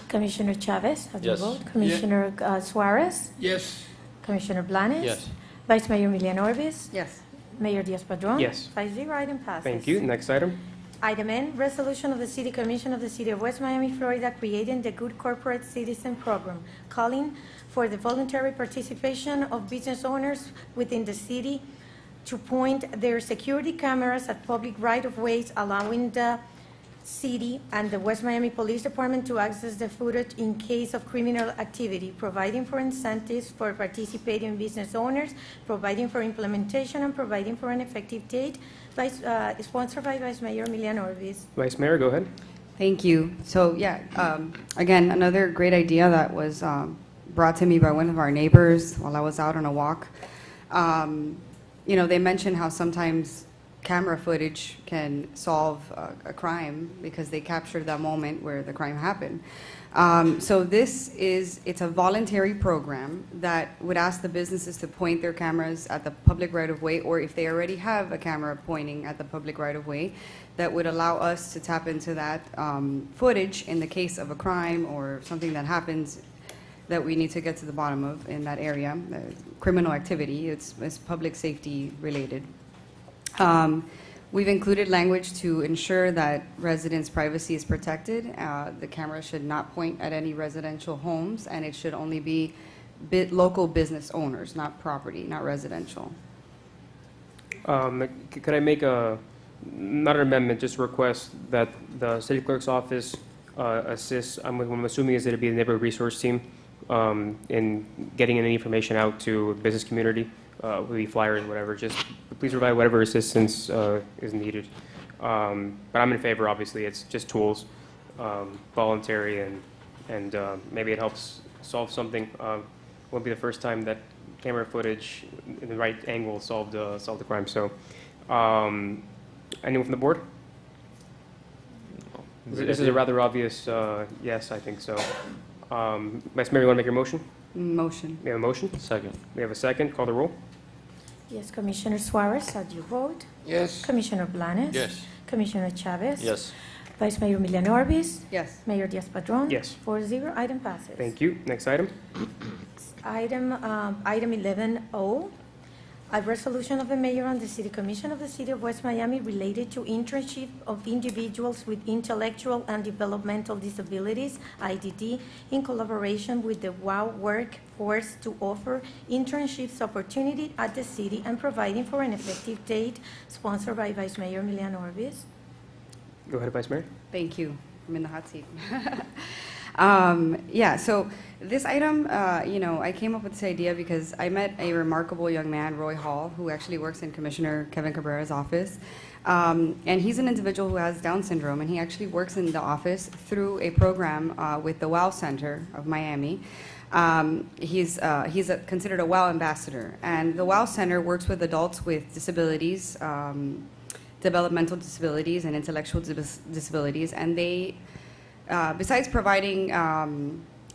Commissioner Chavez, how do you Yes. vote? Commissioner Suarez? Yes. Commissioner Blanes? Yes. Vice Mayor Milian Orbis? Yes. Mayor Diaz-Padrón? Yes. 5-0, item passes. Thank you. Next item. Item N, resolution of the City Commission of the City of West Miami, Florida, creating the Good Corporate Citizen Program, calling for the voluntary participation of business owners within the city to point their security cameras at public right-of-ways, allowing the city and the West Miami Police Department to access the footage in case of criminal activity, providing for incentives for participating business owners, providing for implementation, and providing for an effective date, sponsored by Vice Mayor Emiliano Orbis. Vice Mayor, go ahead. Thank you. So, yeah, again, another great idea that was brought to me by one of our neighbors while I was out on a walk. You know, they mentioned how sometimes camera footage can solve a crime because they captured that moment where the crime happened. So it's a voluntary program that would ask the businesses to point their cameras at the public right-of-way, or if they already have a camera pointing at the public right-of-way, that would allow us to tap into that footage in the case of a crime or something that happens that we need to get to the bottom of in that area, criminal activity. It's public safety related. We've included language to ensure that residents' privacy is protected. The camera should not point at any residential homes, and it should only be local business owners, not property, not residential. Could I make not an amendment, just a request that the city clerk's office assists, I'm assuming is that it'd be the neighborhood resource team, in getting any information out to the business community, maybe flyers, whatever. Just please provide whatever assistance is needed. But I'm in favor, obviously. It's just tools, voluntary, and maybe it helps solve something. Won't be the first time that camera footage in the right angle solved the crime. So, anyone from the board? This is a rather obvious yes, I think so. Vice Mayor, you want to make your motion? Motion. We have a motion? Second. We have a second. Call the roll. Yes, Commissioner Suarez, how do you vote? Yes. Commissioner Blanes? Yes. Commissioner Chavez? Yes. Vice Mayor Emiliano Orbis? Yes. Mayor Diaz-Padrón? Yes. 4-0, item passes. Thank you. Next item. Item 11O, a resolution of the mayor and the city commission of the city of West Miami related to internship of individuals with intellectual and developmental disabilities, IDD, in collaboration with the WOW Workforce to offer internships opportunity at the city and providing for an effective date, sponsored by Vice Mayor Emiliano Orbis. Go ahead, Vice Mayor. Thank you. I'm in the hot seat. Yeah, so this item, I came up with this idea because I met a remarkable young man, Roy Hall, who actually works in Commissioner Kevin Cabrera's office. And he's an individual who has Down syndrome, and he actually works in the office through a program with the WOW Center of Miami. He's considered a WOW ambassador, and the WOW Center works with adults with disabilities, developmental disabilities and intellectual disabilities, and they, besides providing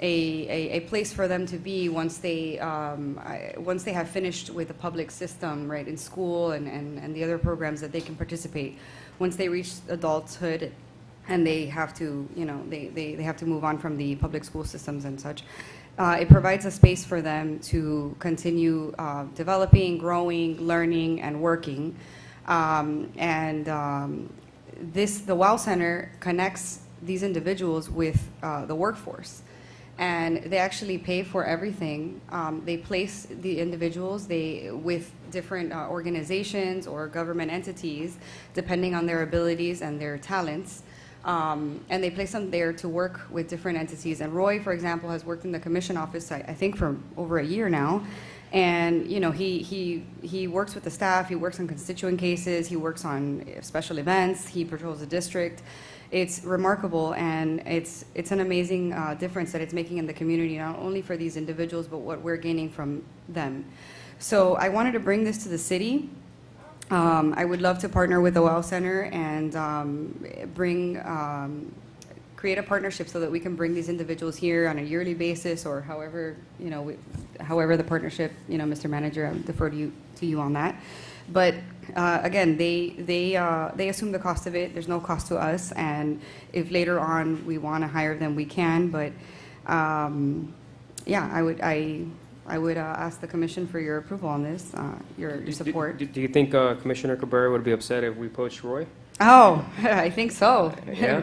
a place for them to be once they have finished with the public system, right, in school and the other programs that they can participate, once they reach adulthood and they have to, they have to move on from the public school systems and such. It provides a space for them to continue developing, growing, learning, and working. The WOW Center connects these individuals with the workforce, and they actually pay for everything. They place the individuals with different organizations or government entities, depending on their abilities and their talents. And they place them there to work with different entities. And Roy, for example, has worked in the commission office, I think, for over a year now. And he works with the staff. He works on constituent cases. He works on special events. He patrols the district. It's remarkable, and it's an amazing difference that it's making in the community, not only for these individuals, but what we're gaining from them. So I wanted to bring this to the city. I would love to partner with the WOW Center and create a partnership so that we can bring these individuals here on a yearly basis, or however, however the partnership, Mr. Manager, I defer to you on that. But again, they assume the cost of it. There's no cost to us, and if later on we want to hire them, we can. But yeah, I would ask the commission for your approval on this, your support. Do you think Commissioner Cabrera would be upset if we poached Roy? Oh, I think so. Yeah?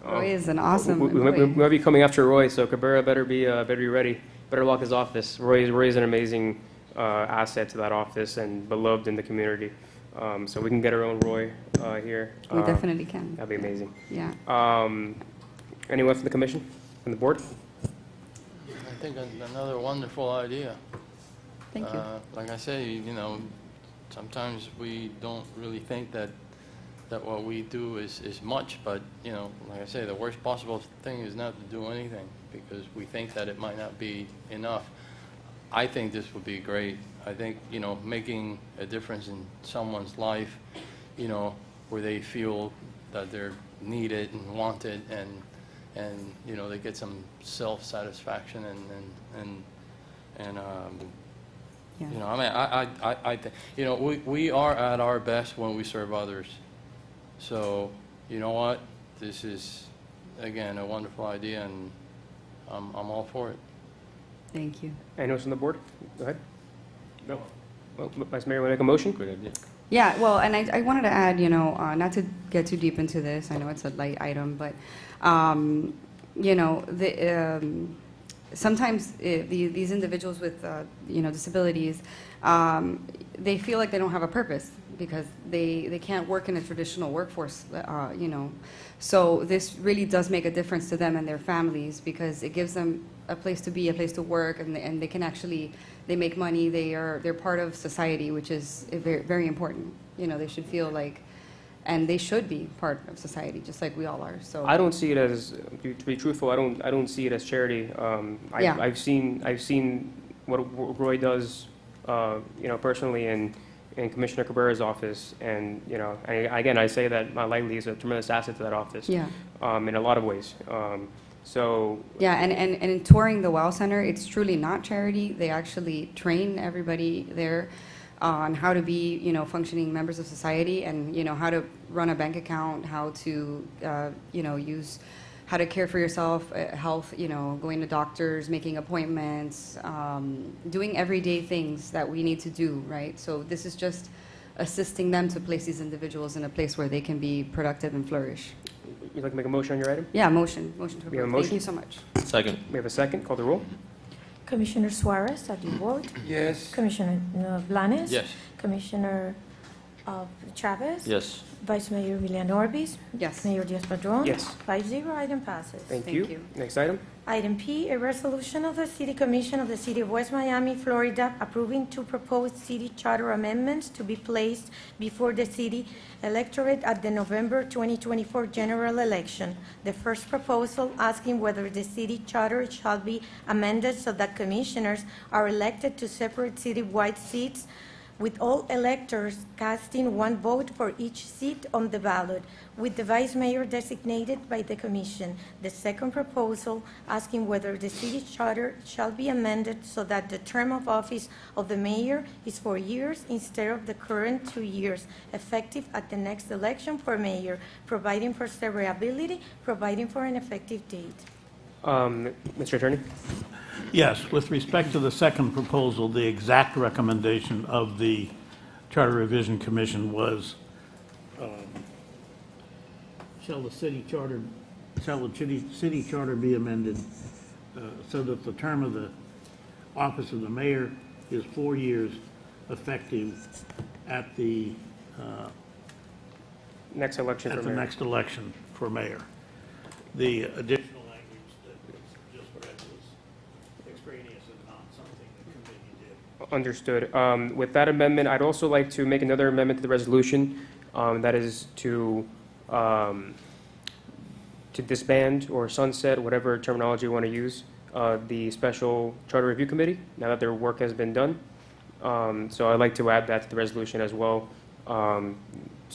Roy is an awesome We employee. might be coming after Roy, so Cabrera better be ready. Better lock his office. Roy's an amazing asset to that office and beloved in the community. So we can get our own Roy here. We definitely can. That'd be amazing. Yeah. Anyone from the commission, from the board? I think another wonderful idea. Thank you. Like I say, you know, sometimes we don't really think that what we do is much, but, you know, like I say, the worst possible thing is not to do anything because we think that it might not be enough. I think this would be great. I think, you know, making a difference in someone's life, you know, where they feel that they're needed and wanted and you know, they get some self-satisfaction and you know, I mean, I think, you know, we are at our best when we serve others. So, you know what? This is, again, a wonderful idea, and I'm all for it. Thank you. Anyone from the board? Go ahead. No. Well, Vice Mayor, want to make a motion? Good idea. Yeah, well, and I wanted to add, you know, not to get too deep into this, I know it's a light item, but, you know, sometimes these individuals with, you know, disabilities, they feel like they don't have a purpose because they can't work in a traditional workforce, you know. So this really does make a difference to them and their families because it gives them a place to be, a place to work, and they can actually, they make money, they're part of society, which is very, very important. You know, they should feel like, and they should be part of society, just like we all are. So I don't see it as, to be truthful, I don't see it as charity. Yeah. I've seen what Roy does, you know, personally in Commissioner Cabrera's office, and you know, again, I say that Mount Lightly is a tremendous asset to that office. Yeah. In a lot of ways. So. Yeah, and in touring the Well Center, it's truly not charity. They actually train everybody there on how to be, you know, functioning members of society, and you know how to run a bank account, how to, you know, how to care for yourself, health, you know, going to doctors, making appointments, doing everyday things that we need to do, right? So this is just assisting them to place these individuals in a place where they can be productive and flourish. You'd like to make a motion on your item? Yeah, motion to approve. We have a motion? Thank you so much. Second. We have a second. Call the roll. Commissioner Suarez, how do you vote? Yes. Commissioner Blanes? Yes. Commissioner Chavez? Yes. Vice Mayor Villalobos? Yes. Mayor Diaz-Padrón? Yes. 5-0, item passes. Thank Thank you. you. Next item. Item P, a resolution of the City Commission of the City of West Miami, Florida, approving two proposed city charter amendments to be placed before the city electorate at the November 2024 general election. The first proposal asking whether the city charter shall be amended so that commissioners are elected to separate citywide seats, with all electors casting one vote for each seat on the ballot, with the vice mayor designated by the commission. The second proposal asking whether the city charter shall be amended so that the term of office of the mayor is 4 years instead of the current 2 years, effective at the next election for mayor, providing for severability, providing for an effective date. Mr. Attorney? Yes, with respect to the second proposal, the exact recommendation of the Charter Revision Commission was, shall the city charter be amended so that the term of the office of the mayor is 4 years, effective at the Next election for mayor. next election for mayor. The additional language that was just read was extraneous and not something the committee did. Understood. With that amendment, I'd also like to make another amendment to the resolution, that is to disband or sunset, whatever terminology you want to use, the Special Charter Review Committee, now that their work has been done. So I'd like to add that to the resolution as well, so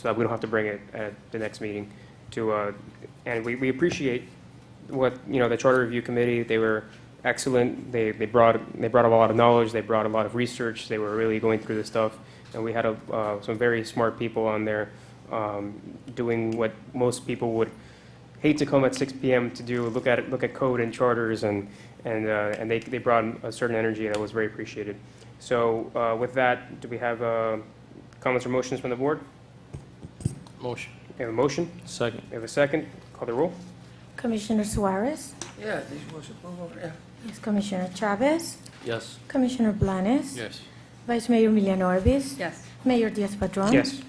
that we don't have to bring it at the next meeting. And we appreciate what, you know, the Charter Review Committee, they were excellent. They brought a lot of knowledge. They brought a lot of research. They were really going through this stuff, and we had some very smart people on there doing what most people would hate to come at 6 p.m. to do, look at code and charters, and they brought a certain energy that was very appreciated. So with that, do we have comments or motions from the board? Motion. We have a motion. Second. We have a second. Call the roll. Commissioner Suarez? Yeah, this was approved, yeah. Yes. Commissioner Chavez? Yes. Commissioner Blanes? Yes. Vice Mayor Milian Orbis? Yes. Mayor Diaz-Padrón? Yes.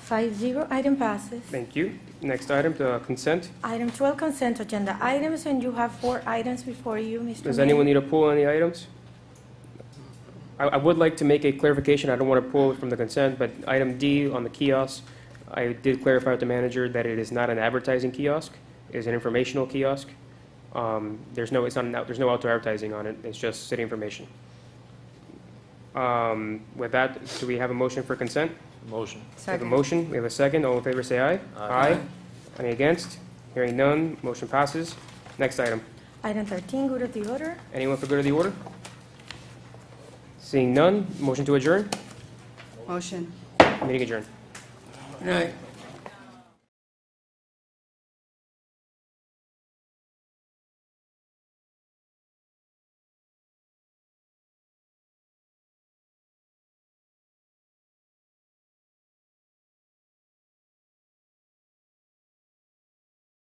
5-0, item passes. Thank you. Next item, the consent. Item 12, consent agenda items, and you have 4 items before you, Mr. Does Mayor. anyone need to pull any items? I would like to make a clarification. I don't want to pull it from the consent, but item D on the kiosk, I did clarify with the manager that it is not an advertising kiosk. It is an informational kiosk. There's no outdoor advertising on it. It's just city information. With that, do we have a motion for consent? Motion. We have a motion. We have a second. All in favor, say aye. Aye. Any against? Hearing none, motion passes. Next item. Item 13, good of the order. Anyone for good of the order? Seeing none, motion to adjourn. Motion. Meeting adjourned. Good night.